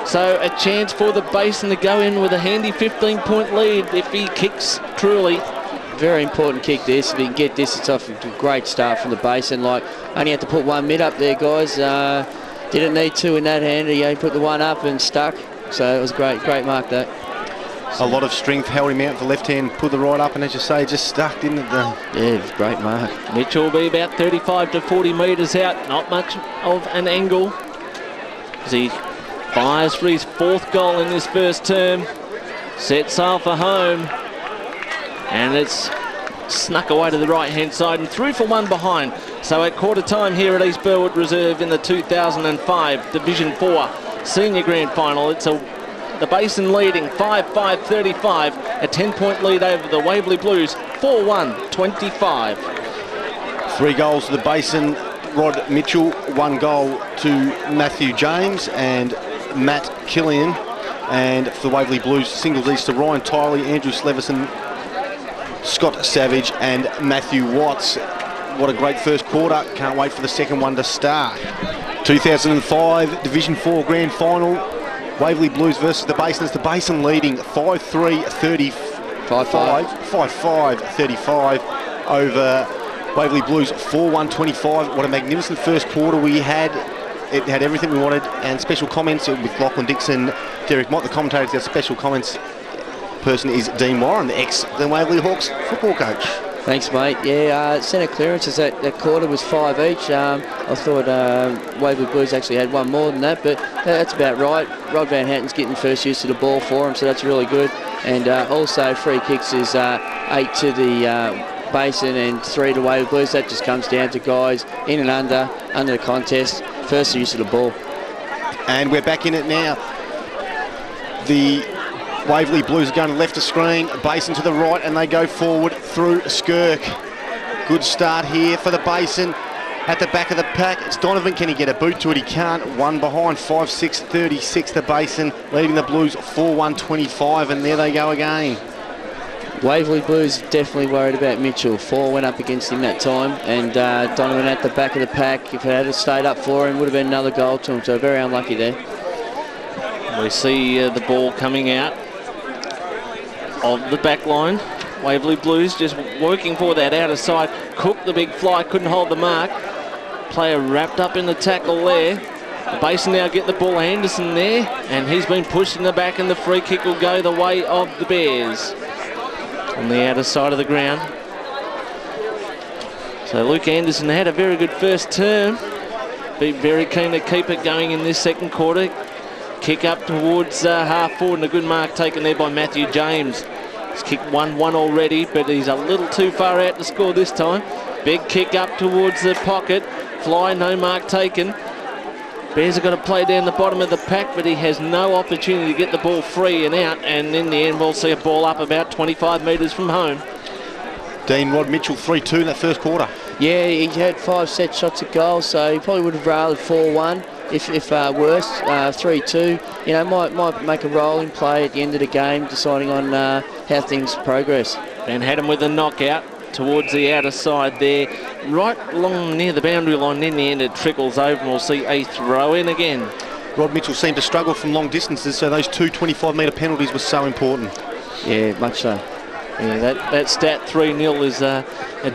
So a chance for the Basin to go in with a handy 15-point lead if he kicks truly. Very important kick this. If he can get this, it's off a great start from the Basin. Like, only have to put 1 mid up there, guys. didn't need two in that hand. He put the one up and stuck. So it was great mark that. A lot of strength, held him out with the left hand, put the right up, and as you say, just stuck, didn't it? Yeah, it was a great mark. Mitchell will be about 35 to 40 metres out. Not much of an angle as he fires for his 4th goal in this first term. Sets sail for home. And it's snuck away to the right-hand side and through for one behind. So at quarter time here at East Burwood Reserve in the 2005 Division 4 Senior Grand Final, it's the Basin leading 5-5-35, a 10-point lead over the Waverley Blues, 4-1-25. 3 goals to the Basin, Rod Mitchell, 1 goal to Matthew James and Matt Killian. And for the Waverley Blues, singles each to Ryan Tiley, Andrew Slevison, Scott Savage and Matthew Watts. What a great first quarter. Can't wait for the second one to start. 2005 Division 4 Grand Final. Waverley Blues versus the Basin. It's the Basin leading 5-3-35. 5-5-35 over Waverley Blues 4-1-25. What a magnificent first quarter we had. It had everything we wanted, and special comments with Lachlan Dixon, Derek Mott, the commentators. Our special comments person is Dean Warren, the ex-Waverley Hawks football coach. Thanks, mate. Yeah, centre clearances that quarter was 5 each. I thought Waverley Blues actually had one more than that, but that's about right. Rod Van Hatten's getting first use of the ball for him, so that's really good. And also free kicks is 8 to the Basin and 3 to Waverley Blues. That just comes down to guys in and under the contest. First use of the ball. And we're back in it now. The Waverley Blues are going to left of screen, Basin to the right, and they go forward through Skirk. Good start here for the Basin. At the back of the pack, it's Donovan. Can he get a boot to it? He can't. One behind, 5-6-36 the Basin, leading the Blues 4-1-25, and there they go again. Waverley Blues definitely worried about Mitchell. 4 went up against him that time, and Donovan at the back of the pack. If it had stayed up for him, would have been another goal to him, so very unlucky there. We see the ball coming out of the back line. Waverley Blues just working for that outer side. Cook, the big fly, couldn't hold the mark. Player wrapped up in the tackle there. The Basin now get the ball. Anderson there, and he's been pushed in the back, and the free kick will go the way of the Bears on the outer side of the ground. So Luke Anderson had a very good first term. Be very keen to keep it going in this second quarter. Kick up towards half forward, and a good mark taken there by Matthew James. He's kicked 1-1 already, but he's a little too far out to score this time. Big kick up towards the pocket. Fly, no mark taken. Bears have got to play down the bottom of the pack, but he has no opportunity to get the ball free and out, and in the end we'll see a ball up about 25 metres from home. Dean, Rod Mitchell 3-2 in that first quarter. Yeah, he had 5 set shots at goal, so he probably would have rather 4-1 if worse. 3-2, you know, might make a rolling play at the end of the game, deciding on how things progress. And had him with a knockout towards the outer side there, right along near the boundary line. In the end it trickles over, and we'll see a throw in again. Rod Mitchell seemed to struggle from long distances, so those 2 25-metre penalties were so important. Yeah, much so. Yeah, that stat 3-0 is a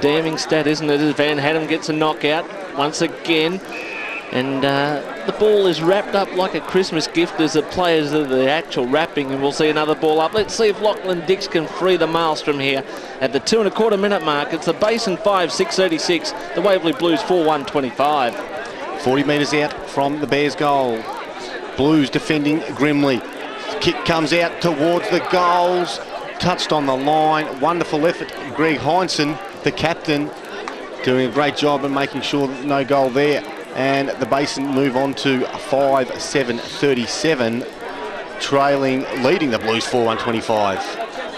damning stat, isn't it? As Van Hattem gets a knockout once again, and the ball is wrapped up like a Christmas gift as the players are the actual wrapping, and we'll see another ball up. Let's see if Lachlan Dix can free the maelstrom here at the 2.25 minute mark. It's the Basin 5-6-36, the Waverley Blues 4-1-25. 40 metres out from the Bears' goal. Blues defending grimly. Kick comes out towards the goals. Touched on the line. Wonderful effort. Greg Heinsohn, the captain, doing a great job and making sure that no goal there. And the Basin move on to 5-7-37, leading the Blues 4-1-25.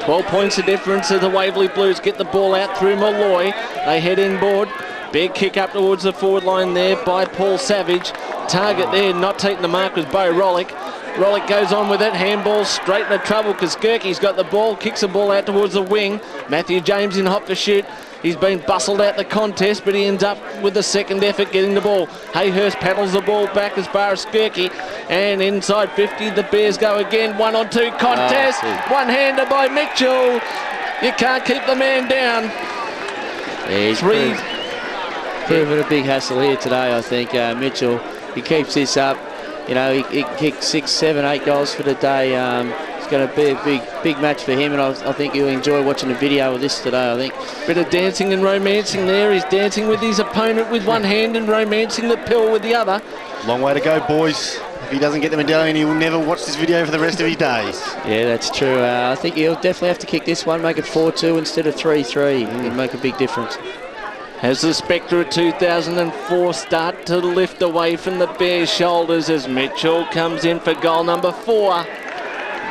12 points of difference as the Waverley Blues get the ball out through Malloy. They head inboard. Big kick up towards the forward line there by Paul Savage. Target there, not taking the mark, was Bo Rollick. Rollick goes on with it, handball straight into trouble because Skirky's got the ball, kicks the ball out towards the wing. Matthew James in hot pursuit. He's been bustled out the contest, but he ends up with the second effort getting the ball. Hayhurst paddles the ball back as far as Skirky, and inside 50 the Bears go again. 1-on-2 contest, one-hander by Mitchell. You can't keep the man down. Yeah, he's proven a big hassle here today, I think. Mitchell he keeps this up, you know, he kicked 6, 7, 8 goals for the day. It's going to be a big match for him, and I think he'll enjoy watching the video of this today, I think. Bit of dancing and romancing there. He's dancing with his opponent with one hand and romancing the pill with the other. Long way to go, boys. If he doesn't get the medallion, he will never watch this video for the rest of his days. Yeah, that's true. I think he'll definitely have to kick this one, make it 4-2 instead of 3-3. It'll make a big difference. Has the spectre of 2004 start to lift away from the Bears' shoulders as Mitchell comes in for goal number 4.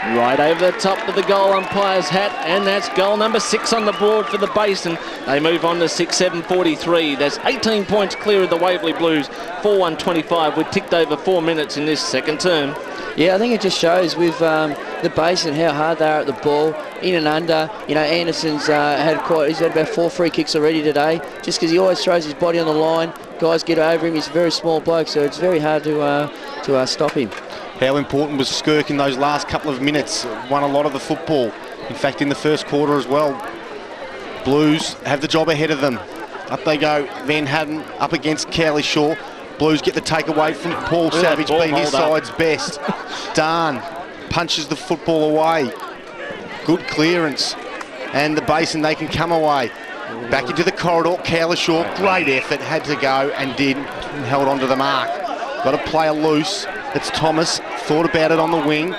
Right over the top of the goal umpire's hat, and that's goal number 6 on the board for the Basin. They move on to 6-7-43. That's 18 points clear of the Waverley Blues. 4-1-25. We've ticked over 4 minutes in this second term. Yeah, I think it just shows with the Basin how hard they are at the ball, in and under. You know, Anderson's he's had about 4 free kicks already today, just because he always throws his body on the line. Guys get over him. He's a very small bloke, so it's very hard to stop him. How important was Skirk in those last couple of minutes? Won a lot of the football. In fact, in the first quarter as well. Blues have the job ahead of them. Up they go. Van Hadden up against Cowley Shaw. Blues get the takeaway from Paul Savage, being his side's best. Darn punches the football away. Good clearance. And the Basin, they can come away. Back into the corridor. Cowley Shaw, great effort. Had to go and did. And held on to the mark. Got a player loose. It's Thomas, thought about it on the wing.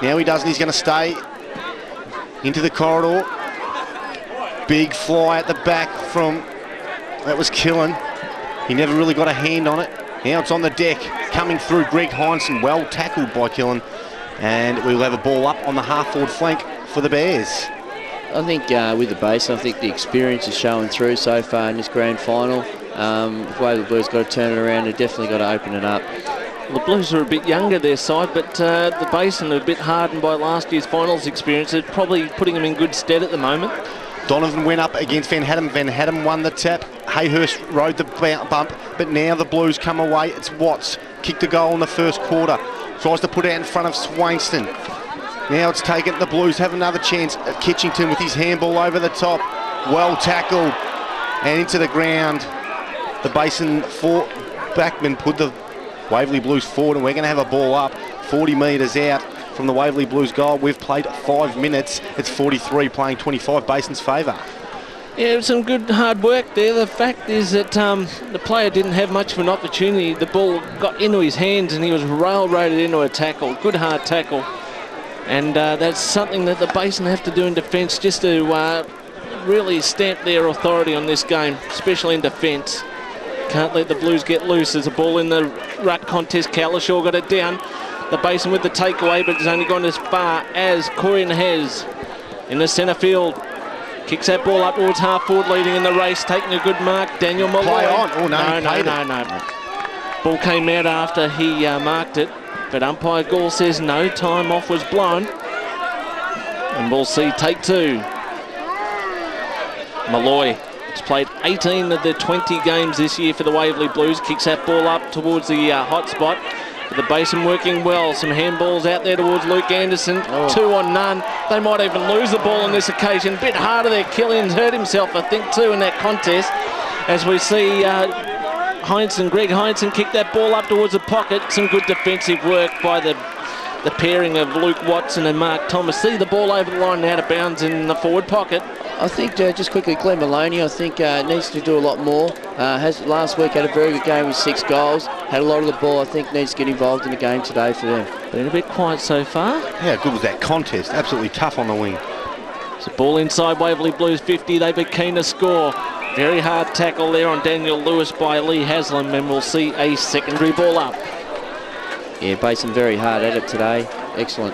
Now he doesn't, he's going to stay into the corridor. Big fly at the back from, that was Killen. He never really got a hand on it. Now it's on the deck, coming through Greg Heinsohn, well tackled by Killen. And we'll have a ball up on the half-forward flank for the Bears. I think with the Basin, I think the experience is showing through so far in this grand final. The way the Blues got to turn it around, they've definitely got to open it up. Well, the Blues are a bit younger, their side, but the Basin are a bit hardened by last year's finals experience. It's probably putting them in good stead at the moment. Donovan went up against Van Hadden. Van Hadden won the tap. Hayhurst rode the bump, but now the Blues come away. It's Watts. Kicked a goal in the first quarter. Tries to put it out in front of Swainston. Now it's taken. The Blues have another chance at Kitchington with his handball over the top. Well tackled. And into the ground. The Basin backman put the Waverley Blues forward, and we're going to have a ball up 40 metres out from the Waverley Blues goal. We've played 5 minutes. It's 43 playing 25, Basin's favour. Yeah, it was some good hard work there. The fact is that the player didn't have much of an opportunity. The ball got into his hands and he was railroaded into a tackle. Good hard tackle. And that's something that the Basin have to do in defence, just to really stamp their authority on this game, especially in defence. Can't let the Blues get loose. There's a ball in the ruck contest. Cowlishaw got it down. The Basin with the takeaway, but it's only gone as far as Corian has in the centre field. Kicks that ball up towards half forward, leading in the race, taking a good mark. Daniel Malloy. Play on. Oh, no. Ball came out after he marked it, but umpire Gall says no, time off was blown. And we'll see take 2. Malloy. He's played 18 of the 20 games this year for the Waverley Blues. Kicks that ball up towards the hot spot. The Basin working well. Some handballs out there towards Luke Anderson. 2 on none. They might even lose the ball on this occasion. Bit harder there. Killian's hurt himself, I think, too, in that contest. As we see Greg Heinsohn kick that ball up towards the pocket. Some good defensive work by the pairing of Luke Watson and Mark Thomas. See the ball over the line and out of bounds in the forward pocket. I think, just quickly, Glenn Maloney, I think needs to do a lot more. Last week had a very good game with 6 goals. Had a lot of the ball. I think needs to get involved in the game today for them. Been a bit quiet so far. How good was that contest? Absolutely tough on the wing. It's a ball inside Waverley Blues 50. They've been keen to score. Very hard tackle there on Daniel Lewis by Lee Haslam, and we'll see a secondary ball up. Yeah, Basin very hard at it today. Excellent.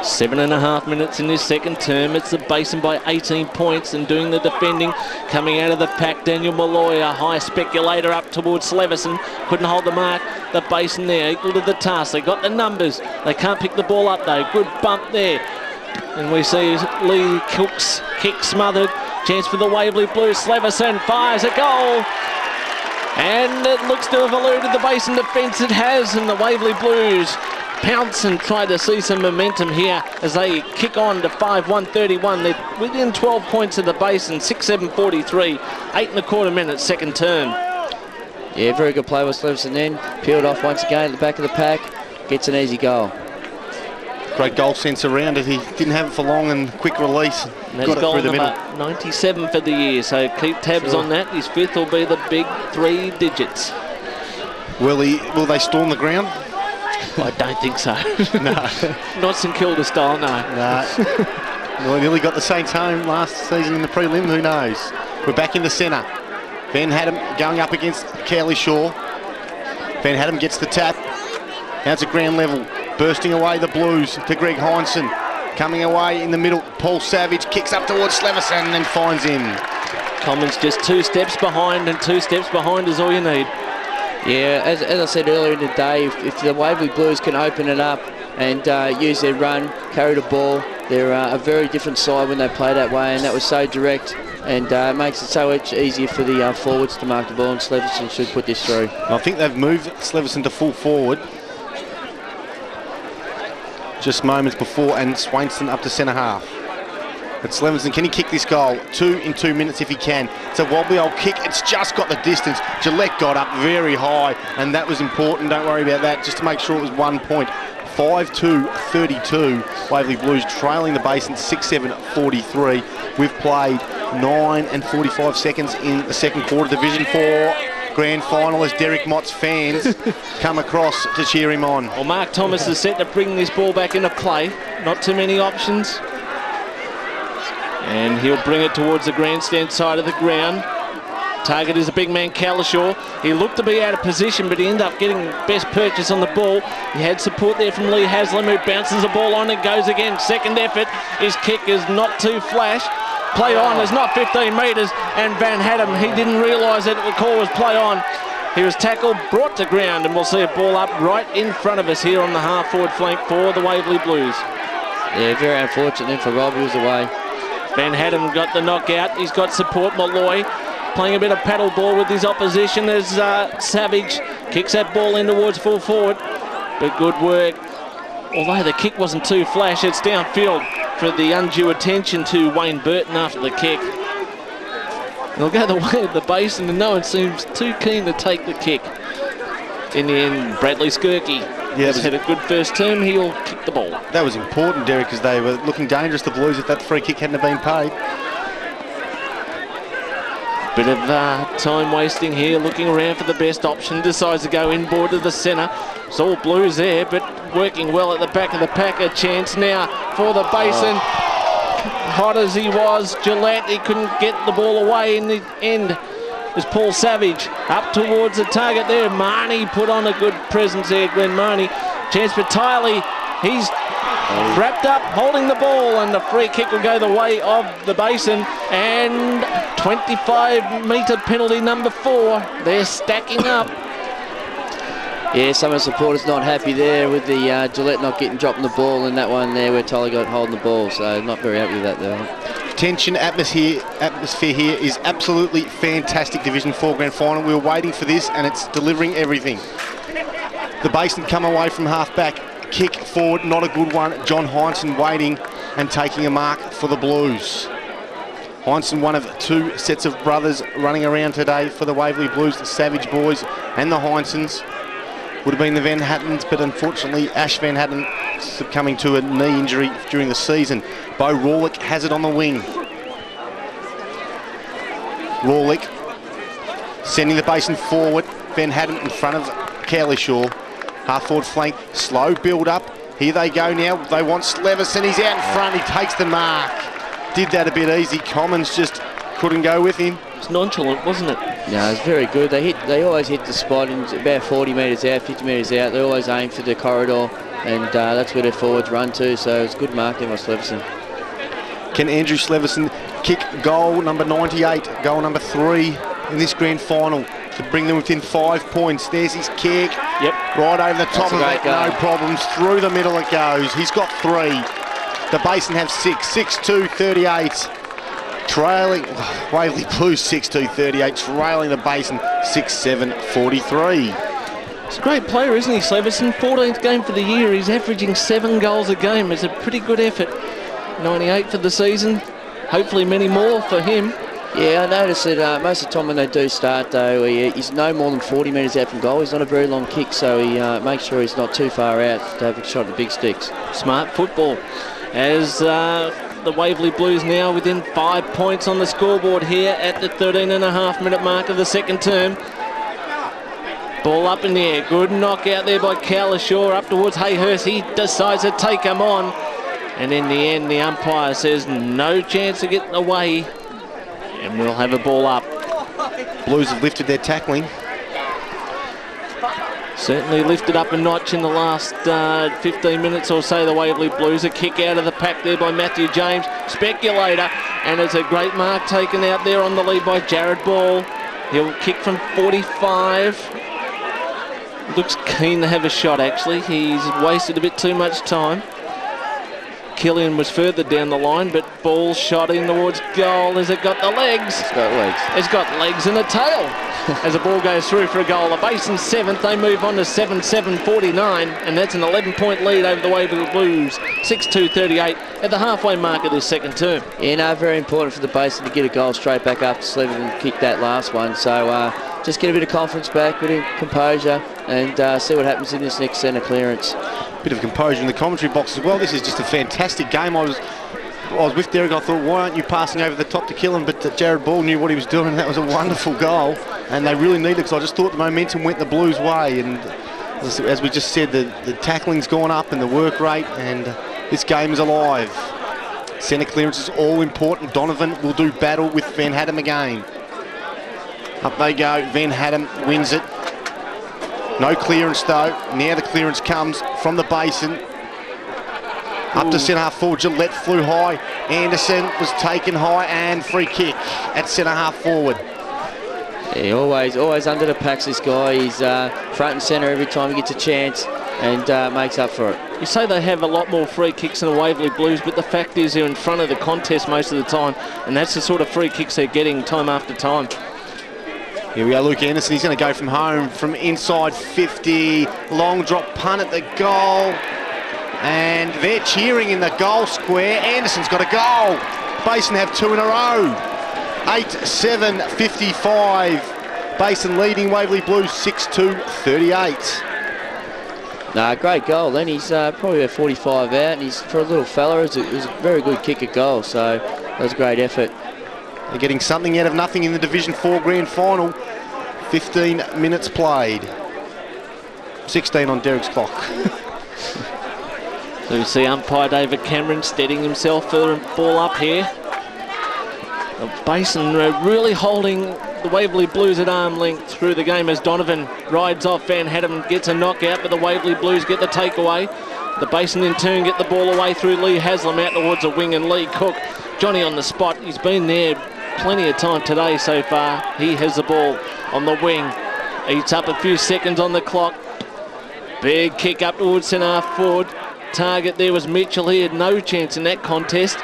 7.5 minutes in this second term. It's the Basin by 18 points and doing the defending. Coming out of the pack, Daniel Malloy, a high speculator up towards Sleverson. Couldn't hold the mark. The Basin there, equal to the task. They got the numbers. They can't pick the ball up though. Good bump there. And we see Lee Cook's kick smothered. Chance for the Waverley Blues. Sleverson fires a goal. And it looks to have eluded the Basin defence. It has, and the Waverley Blues pounce and try to see some momentum here as they kick on to 5-1-31. They're within 12 points of the Basin, 6-7-43, 8.25 minutes second term. Yeah, very good play by Slevison then. Peeled off once again at the back of the pack. Gets an easy goal. Great goal sense around it. He didn't have it for long and quick release. And Got it goal through the number middle. 97 for the year, so keep tabs on that. His 5th will be the big 3 digits. Will they storm the ground? I don't think so. No. Not St Kilda style, no. No. Well, nearly got the Saints home last season in the prelim, who knows? We're back in the centre. Van Haddam going up against Cowley Shaw. Van Haddam gets the tap. Now it's at ground level. Bursting away the Blues to Greg Heinsohn. Coming away in the middle, Paul Savage kicks up towards Slevison and then finds him. Commons just 2 steps behind, and 2 steps behind is all you need. Yeah, as I said earlier in the day, if the Waverley Blues can open it up and use their run, carry the ball, they're a very different side when they play that way, and that was so direct and makes it so much easier for the forwards to mark the ball, and Slevison should put this through. I think they've moved Slevison to full forward just moments before, and Swainston up to centre half. But Slevison, can he kick this goal? 2 in 2 minutes if he can. It's a wobbly old kick. It's just got the distance. Gillette got up very high, and that was important. Don't worry about that, just to make sure it was 1 point. 5-2-32. Waverley Blues trailing the Basin 6-7-43. We've played 9 and 45 seconds in the second quarter. Division 4 grand final as Derek Mott's fans come across to cheer him on. Well, Mark Thomas is set to bring this ball back into play. Not too many options. And he'll bring it towards the grandstand side of the ground. Target is a big man, Calishaw. He looked to be out of position, but he ended up getting best purchase on the ball. He had support there from Lee Haslam, who bounces the ball on and goes again. Second effort. His kick is not too flash. Play on, there's not 15 metres, and Van Haddam, he didn't realise that the call was play on. He was tackled, brought to ground, and we'll see a ball up right in front of us here on the half-forward flank for the Waverley Blues. Yeah, very unfortunate then for Rob, he was away. Van Haddam got the knockout. He's got support. Malloy playing a bit of paddle ball with his opposition as Savage kicks that ball in towards full forward. But good work. Although the kick wasn't too flash, it's downfield for the undue attention to Wayne Burton after the kick. They'll go the way of the Basin, and no one seems too keen to take the kick. In the end, Bradley Skirky has had a good first term. He'll kick the ball. That was important, Derek, because they were looking dangerous, the Blues, if that free kick hadn't have been paid. Bit of time wasting here, looking around for the best option. Decides to go inboard to the centre. It's all Blues there, but working well at the back of the pack. A chance now for the Basin. Hot as he was, Gillette, he couldn't get the ball away in the end. Is Paul Savage up towards the target there. Marnie put on a good presence there, Glenn Marnie. Chance for Tiley. He's wrapped up, holding the ball, and the free kick will go the way of the Basin. And 25-metre penalty number 4. They're stacking up. Yeah, some of the supporters not happy there with the Gillette not dropping the ball, and that one there where Tyler got holding the ball, so not very happy with that though. Tension atmosphere here is absolutely fantastic. Division 4 grand final. We were waiting for this, and it's delivering everything. The Basin come away from half back. Kick forward, not a good one. John Heinsohn waiting and taking a mark for the Blues. Heinsohn, one of 2 sets of brothers running around today for the Waverley Blues, the Savage boys and the Heinsohns. Would have been the Van Hattens, but unfortunately Ash Van Hatten succumbing to a knee injury during the season. Bo Rawlick has it on the wing. Rawlick sending the Basin forward. Van Hatten in front of Cowlishaw. Half forward flank, slow build up. Here they go now. They want Slevison. He's out in front. He takes the mark. Did that a bit easy. Commons just couldn't go with him. It's nonchalant, wasn't it? No, it's very good. They always hit the spot in about 40 metres out, 50 metres out. They always aim for the corridor, and that's where their forwards run to. So it's good marking by Slevison. Can Andrew Slevison kick goal number 98, goal number 3 in this grand final to bring them within 5 points? There's his kick. Yep. Right over the top of it, goal. no problems. Through the middle it goes. He's got 3. The Basin have 6, 6-2-38. Trailing, Waverley Blues 6-2-38, trailing the Basin 6-7-43. He's a great player, isn't he, Slevison? 14th game for the year. He's averaging 7 goals a game. It's a pretty good effort. 98 for the season. Hopefully many more for him. Yeah, I noticed that most of the time when they do start, though, he's no more than 40 metres out from goal. He's not a very long kick, so he makes sure he's not too far out to have a shot at the big sticks. Smart football. As the Waverley Blues now within 5 points on the scoreboard here at the 13.5-minute mark of the second term. Ball up in the air. Good knockout there by Cowlishaw up towards Hayhurst. He decides to take him on. And in the end, the umpire says no chance of getting away. And we'll have a ball up. Blues have lifted their tackling. Certainly lifted up a notch in the last 15 minutes or so, the Waverley Blues. A kick out of the pack there by Matthew James. Speculator. And it's a great mark taken out there on the lead by Jared Ball. He'll kick from 45. Looks keen to have a shot, actually. He's wasted a bit too much time. Killian was further down the line, but Ball shot in towards goal. Has it got the legs? It's got legs. It's got legs and a tail. As the ball goes through for a goal. The Basin 7th, they move on to 7-7-49, and that's an 11-point lead over the Waverley Blues. 6-2-38 at the halfway mark of this second term. Yeah, no, very important for the Basin to get a goal straight back up to sleeve and kick that last one. So just get a bit of confidence back, a bit of composure, and see what happens in this next centre clearance. Bit of composure in the commentary box as well. This is just a fantastic game. I was with Derek. I thought, why aren't you passing over the top to kill him? But Jared Ball knew what he was doing, and that was a wonderful goal. And they really needed it, because I just thought the momentum went the Blues' way. And as we just said, the tackling's gone up and the work rate, and this game is alive. Centre clearance is all important. Donovan will do battle with Van Hatten again. Up they go. Van Hatten wins it. No clearance though. Now the clearance comes from the Basin. Up to centre half forward. Gillette flew high. Anderson was taken high, and free kick at centre half forward. Yeah, always under the packs, this guy. He's front and centre every time he gets a chance, and makes up for it. You say they have a lot more free kicks than the Waverley Blues, but the fact is they're in front of the contest most of the time, and that's the sort of free kicks they're getting time after time. Here we go, Luke Anderson. He's going to go from home from inside 50. Long drop punt at the goal. And they're cheering in the goal square. Anderson's got a goal. Basin have two in a row. 8-7-55. Basin leading Waverley Blues 6-2-38. Nah, great goal. Then he's probably about 45 out, and he's, for a little fella, it was a very good kick at goal. So that was a great effort. They're getting something out of nothing in the Division 4 Grand Final. 15 minutes played. 16 on Derek's clock. So we see umpire David Cameron steadying himself for the ball up here. The Basin really holding the Waverley Blues at arm length through the game as Donovan rides off Van Hatten, gets a knockout, but the Waverley Blues get the takeaway. The Basin in turn get the ball away through Lee Haslam out towards a wing, and Lee Cook, Johnny on the spot. He's been there plenty of time today so far. He has the ball on the wing. Eats up a few seconds on the clock. Big kick up towards centre half forward. Target there was Mitchell. He had no chance in that contest.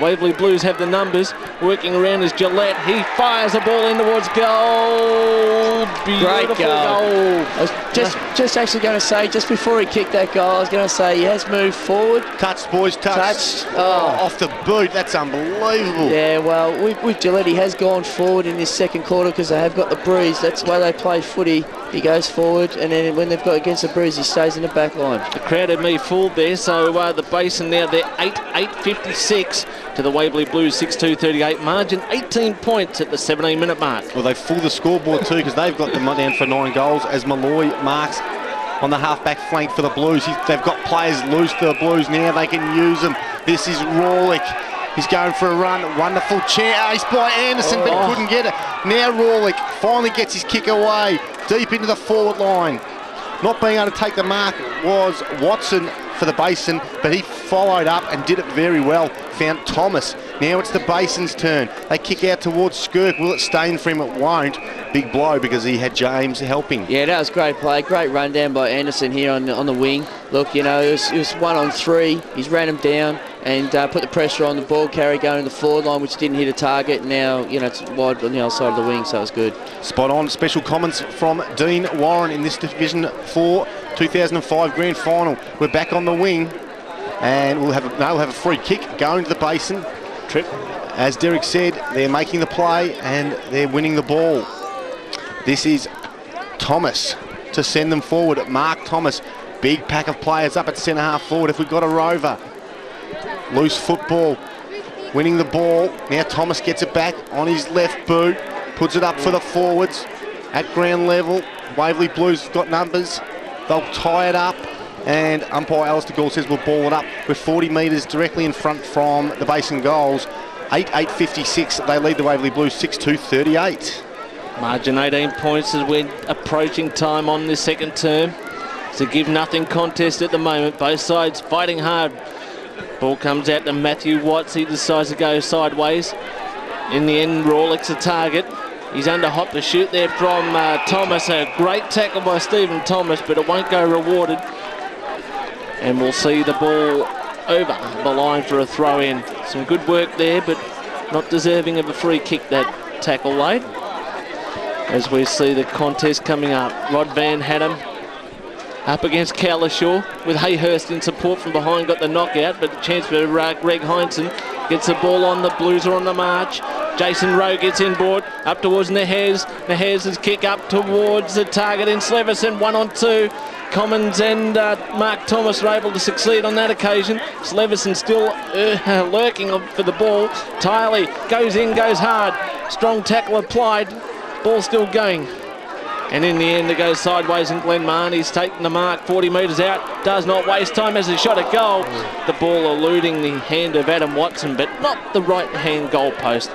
Waverley Blues have the numbers. Working around is Gillette. He fires the ball in towards goal. Beautiful Great goal. goal. I was just actually going to say, just before he kicked that goal, I was going to say he has moved forward. Touched, boys, touched. Oh. Off the boot. That's unbelievable. Yeah, well, with Gillette, he has gone forward in this second quarter because they have got the breeze. That's the way they play footy. He goes forward, and then when they've got against the breeze, he stays in the back line. The crowd had me fooled there, so the Basin now, they're 8-8-56 to the Waverley Blues 6-2-38. Margin 18 points at the 17-minute mark. Well, they fool the scoreboard too, because they've got them down for 9 goals as Malloy marks on the half-back flank for the Blues. They've got players loose to the Blues now. They can use them. This is Rawlick. He's going for a run. Wonderful chase by Anderson, but couldn't get it. Now Rawlick finally gets his kick away, deep into the forward line. Not being able to take the mark was Watson for the Basin, but he followed up and did it very well. Found Thomas. Now it's the Basin's turn. They kick out towards Skirk. Will it stain for him? It won't. Big blow because he had James helping. Yeah, that was great play. Great run down by Anderson here on the wing. Look, you know, it was 1-on-3. He's ran him down and put the pressure on the ball carry going to the forward line, which didn't hit a target. Now, you know, it's wide on the other side of the wing, so it was good. Spot on. Special comments from Dean Warren in this Division 4 2005 Grand Final. We're back on the wing, and we'll have a free kick going to the Basin. trip. As Derek said, they're making the play and they're winning the ball. This is Thomas to send them forward. Mark Thomas, big pack of players up at centre half forward. If we've got a rover, loose football, winning the ball. Now Thomas gets it back on his left boot, puts it up for the forwards at ground level. Waverley Blues got numbers. They'll tie it up. And umpire Alistair Gould says we'll ball it up. We're 40 metres directly in front from the Basin goals. 8-8-56. They lead the Waverley Blues 6-2-38. Margin 18 points as we're approaching time on this second term. It's a give-nothing contest at the moment. Both sides fighting hard. Ball comes out to Matthew Watts. He decides to go sideways. In the end, Rawlick's the target. He's under hot pursuit there from Thomas. A great tackle by Stephen Thomas, but it won't go rewarded. And we'll see the ball over the line for a throw-in. Some good work there, but not deserving of a free kick, that tackle late. As we see the contest coming up. Rod Van Haddam up against Cowlishaw with Hayhurst in support from behind. Got the knockout, but the chance for Greg Heinsohn. Gets the ball on. The Blues are on the march. Jason Rowe gets inboard up towards Nehez. Nehez's kick up towards the target in Sleverson. 1-on-2. Commons and Mark Thomas are able to succeed on that occasion. Sleverson still lurking for the ball. Tiley goes in, goes hard. Strong tackle applied. Ball still going. And in the end, it goes sideways, and Glenn Marnie's taken the mark 40 metres out. Does not waste time as a shot at goal. The ball eluding the hand of Adam Watson, but not the right-hand goalpost.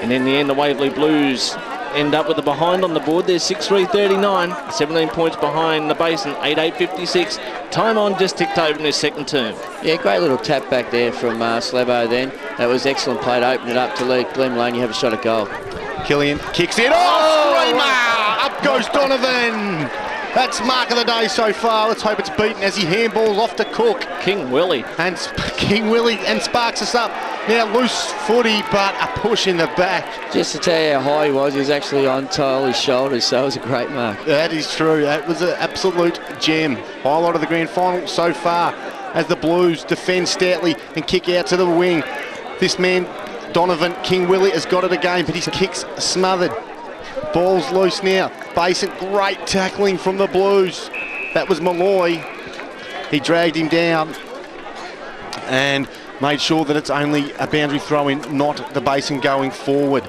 And in the end, the Waverley Blues end up with a behind on the board. They're 6-3-39, 17 points behind the Basin, 8-8-56. Time on just ticked over in this second term. Yeah, great little tap back there from Slavo then. That was excellent play to open it up to let Glenn Maloney have a shot at goal. Killian kicks it. Oh, screamer! Up goes Donovan. That's mark of the day so far. Let's hope it's beaten as he handballs off to Cook. King Willie. And King Willie and sparks us up. Now loose footy, but a push in the back. Just to tell you how high he was actually on Tyler's shoulders, so it was a great mark. That is true. That was an absolute gem. Highlight of the grand final so far as the Blues defend stoutly and kick out to the wing. This man, Donovan, King Willie, has got it again, but his kick's smothered. Ball's loose now. Basin, great tackling from the Blues. That was Malloy. He dragged him down and made sure that it's only a boundary throw-in, not the Basin going forward.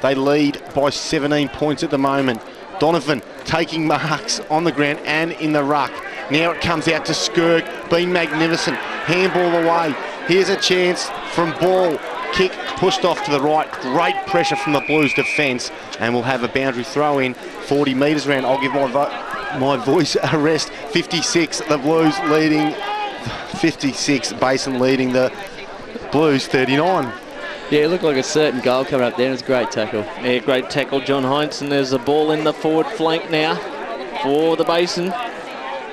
They lead by 17 points at the moment. Donovan taking marks on the ground and in the ruck. Now it comes out to Skirk, been magnificent. Handball away. Here's a chance from Ball. Kick pushed off to the right. Great pressure from the Blues defence, and we'll have a boundary throw in 40 metres around. I'll give my voice a rest. 56, the Blues leading 56, Basin leading the Blues 39. Yeah, it looked like a certain goal coming up there. It was a great tackle. Yeah, great tackle, John Heinsohn. There's the ball in the forward flank now for the Basin.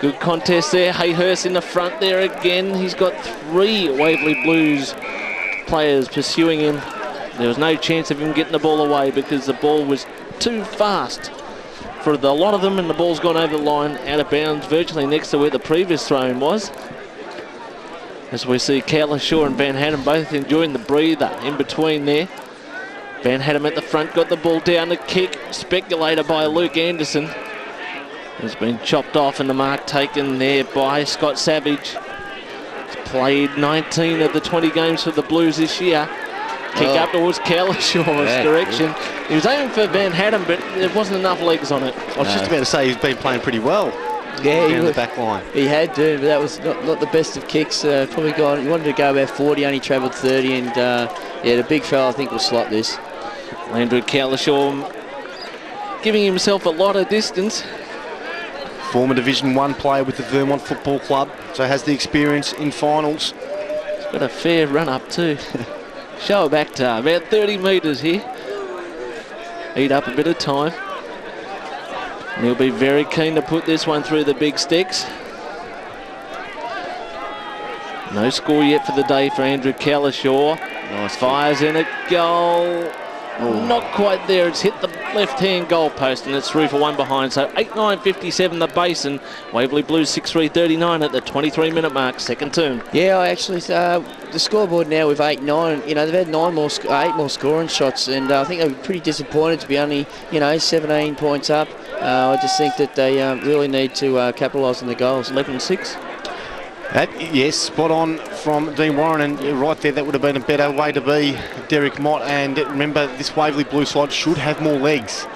Good contest there. Hayhurst in the front there again. He's got 3 Waverley Blues players pursuing him. There was no chance of him getting the ball away because the ball was too fast for a lot of them, and the ball's gone over the line, out of bounds, virtually next to where the previous throw-in was. As we see Cowlishaw and Van Haddam both enjoying the breather in between there. Van Haddam at the front, got the ball down to kick. Speculator by Luke Anderson. Has been chopped off, and the mark taken there by Scott Savage. He's played 19 of the 20 games for the Blues this year. Kick up towards Cowlishaw's direction. Good. He was aiming for Van Haddam, but there wasn't enough legs on it. I was just about to say he's been playing pretty well. Yeah, down the back line. He had to, but that was not the best of kicks. Probably he wanted to go about 40, only travelled 30, and yeah, the big fella I think will slot this. Andrew Cowlishaw giving himself a lot of distance. Former Division 1 player with the Vermont Football Club, so has the experience in finals. He's got a fair run up too. Show back to about 30 metres here. Eat up a bit of time. And he'll be very keen to put this one through the big sticks. No score yet for the day for Andrew Cowlishaw. Nice fires in a goal. Not quite there. It's hit the left-hand goal post and it's through for one behind. So 8-9-57 the Basin. Waverley Blues 6-3-39 at the 23-minute mark, second term. Yeah, I actually, the scoreboard now with 8-9, they've had 8 more scoring shots, and I think they were pretty disappointed to be only, 17 points up. I just think that they really need to capitalise on the goals. 11-6. Yes, spot on from Dean Warren, and right there, that would have been a better way to be, Derek Mott. And remember, this Waverley Blue side should have more legs.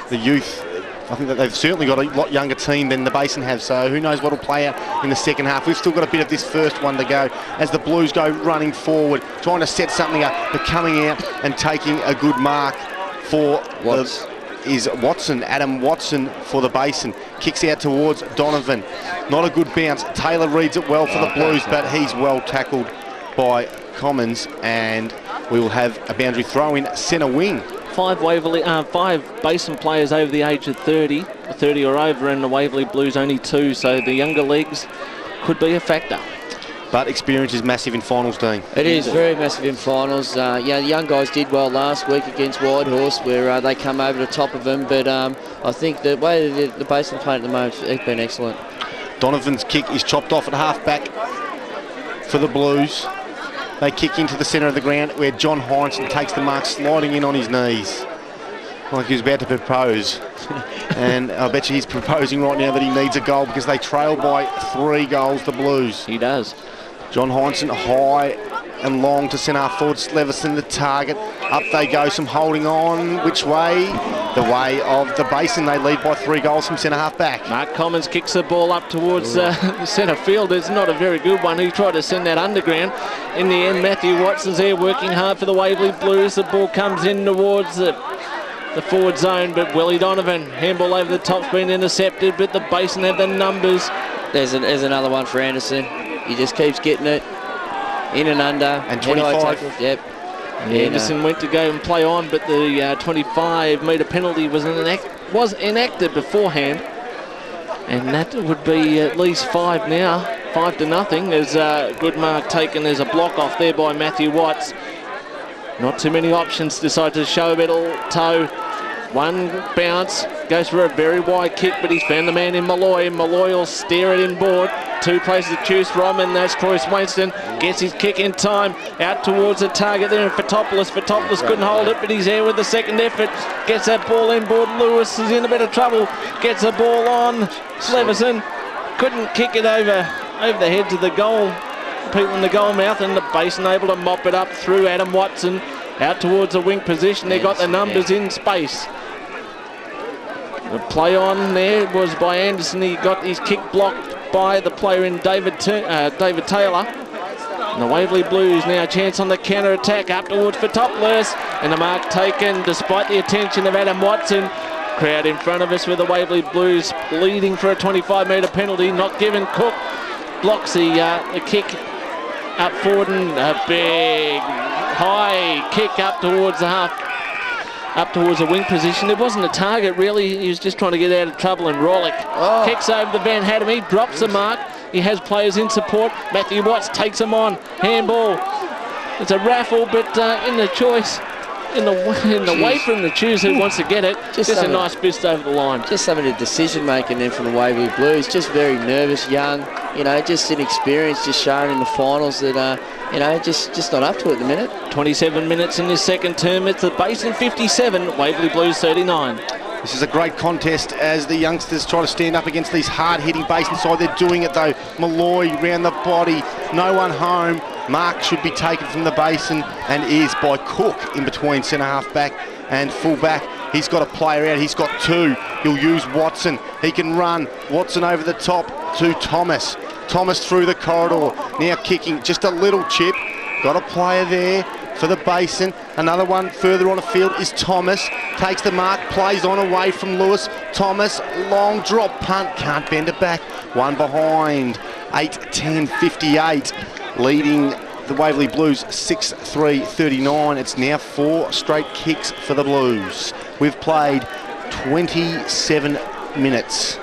The youth, I think that they've certainly got a lot younger team than the Basin have, so who knows what will play out in the second half. We've still got a bit of this first one to go as the Blues go running forward, trying to set something up, but coming out and taking a good mark for is Watson, Adam Watson for the Basin. Kicks out towards Donovan. Not a good bounce. Taylor reads it well for the Blues, but he's well tackled by Commons, and we will have a boundary throw in centre wing. 5 Basin players over the age of 30 or over, and the Waverley Blues only 2, so the younger legs could be a factor. But experience is massive in finals, Dean. It is very massive in finals. The young guys did well last week against Whitehorse, where they come over the top of them. But I think the way the Basin play at the moment has been excellent. Donovan's kick is chopped off at half-back for the Blues. They kick into the centre of the ground where John Heinsohn takes the mark, sliding in on his knees like he was about to propose. And I bet you he's proposing right now that he needs a goal because they trail by 3 goals, the Blues. He does. John Heinsohn high and long to centre half forward. Leveson the target. Up they go, some holding on. Which way? The way of the Basin. They lead by 3 goals from centre half back. Mark Commons kicks the ball up towards the centre field. It's not a very good one. He tried to send that underground. In the end, Matthew Watson's there working hard for the Waverley Blues. The ball comes in towards the forward zone, but Willie Donovan, handball over the top's been intercepted, but the Basin have the numbers. There's another one for Anderson. He just keeps getting it in and under. And 25. Yep. Anderson went to go and play on, but the 25-metre penalty was enacted beforehand, and that would be at least 5 now. 5-0. There's a good mark taken. There's a block off there by Matthew Watts. Not too many options. Decide to show a little toe. One bounce, goes for a very wide kick, but he's found the man in Malloy. Malloy will steer it inboard. 2 places to choose from, and that's Troy Swainston. Gets his kick in time, out towards the target there, and Fotopoulos couldn't hold it, but he's there with the second effort. Gets that ball inboard. Lewis is in a bit of trouble. Gets the ball on. Leveson couldn't kick it over the head to the goal. People in the goal mouth, and the Basin able to mop it up through Adam Watson. Out towards the wing position. They got the numbers in space. The play on there was by Anderson. He got his kick blocked by the player in David Taylor. And the Waverley Blues now a chance on the counter attack up towards Fotopoulos, and the mark taken despite the attention of Adam Watson. Crowd in front of us with the Waverley Blues leading for a 25-metre penalty, not given. Cook blocks the kick up forward, and a big high kick up towards the half, up towards the wing position. It wasn't a target really, he was just trying to get out of trouble, and Rolick kicks over the Van Hatten. He drops the mark. He has players in support. Matthew Watts takes him on. Handball. It's a raffle, but in the choice, in the way from the choose who wants to get it. Just a nice fist over the line. Just some of the decision making then from the Waverley Blues. Just very nervous, young, just inexperienced, just showing in the finals that just not up to it at the minute. 27 minutes in this second term. It's the Basin 57, Waverley Blues 39. This is a great contest as the youngsters try to stand up against these hard-hitting Basin side. They're doing it though. Malloy round the body, no one home. Mark should be taken from the Basin and is by Cook in between centre half back and full back. He's got a player out, he's got 2. He'll use Watson, he can run. Watson over the top to Thomas. Thomas through the corridor, now kicking, just a little chip. Got a player there for the Basin. Another one further on the field is Thomas. Takes the mark, plays on away from Lewis. Thomas, long drop punt, can't bend it back. One behind, 8-10-58. Leading the Waverley Blues 6-3-39. It's now 4 straight kicks for the Blues. We've played 27 minutes.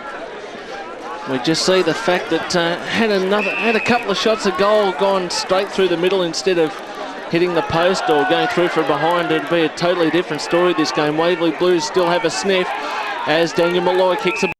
We just see the fact that had a couple of shots of goal gone straight through the middle instead of hitting the post or going through from behind. It'd be a totally different story this game. Waverley Blues still have a sniff as Daniel Malloy kicks a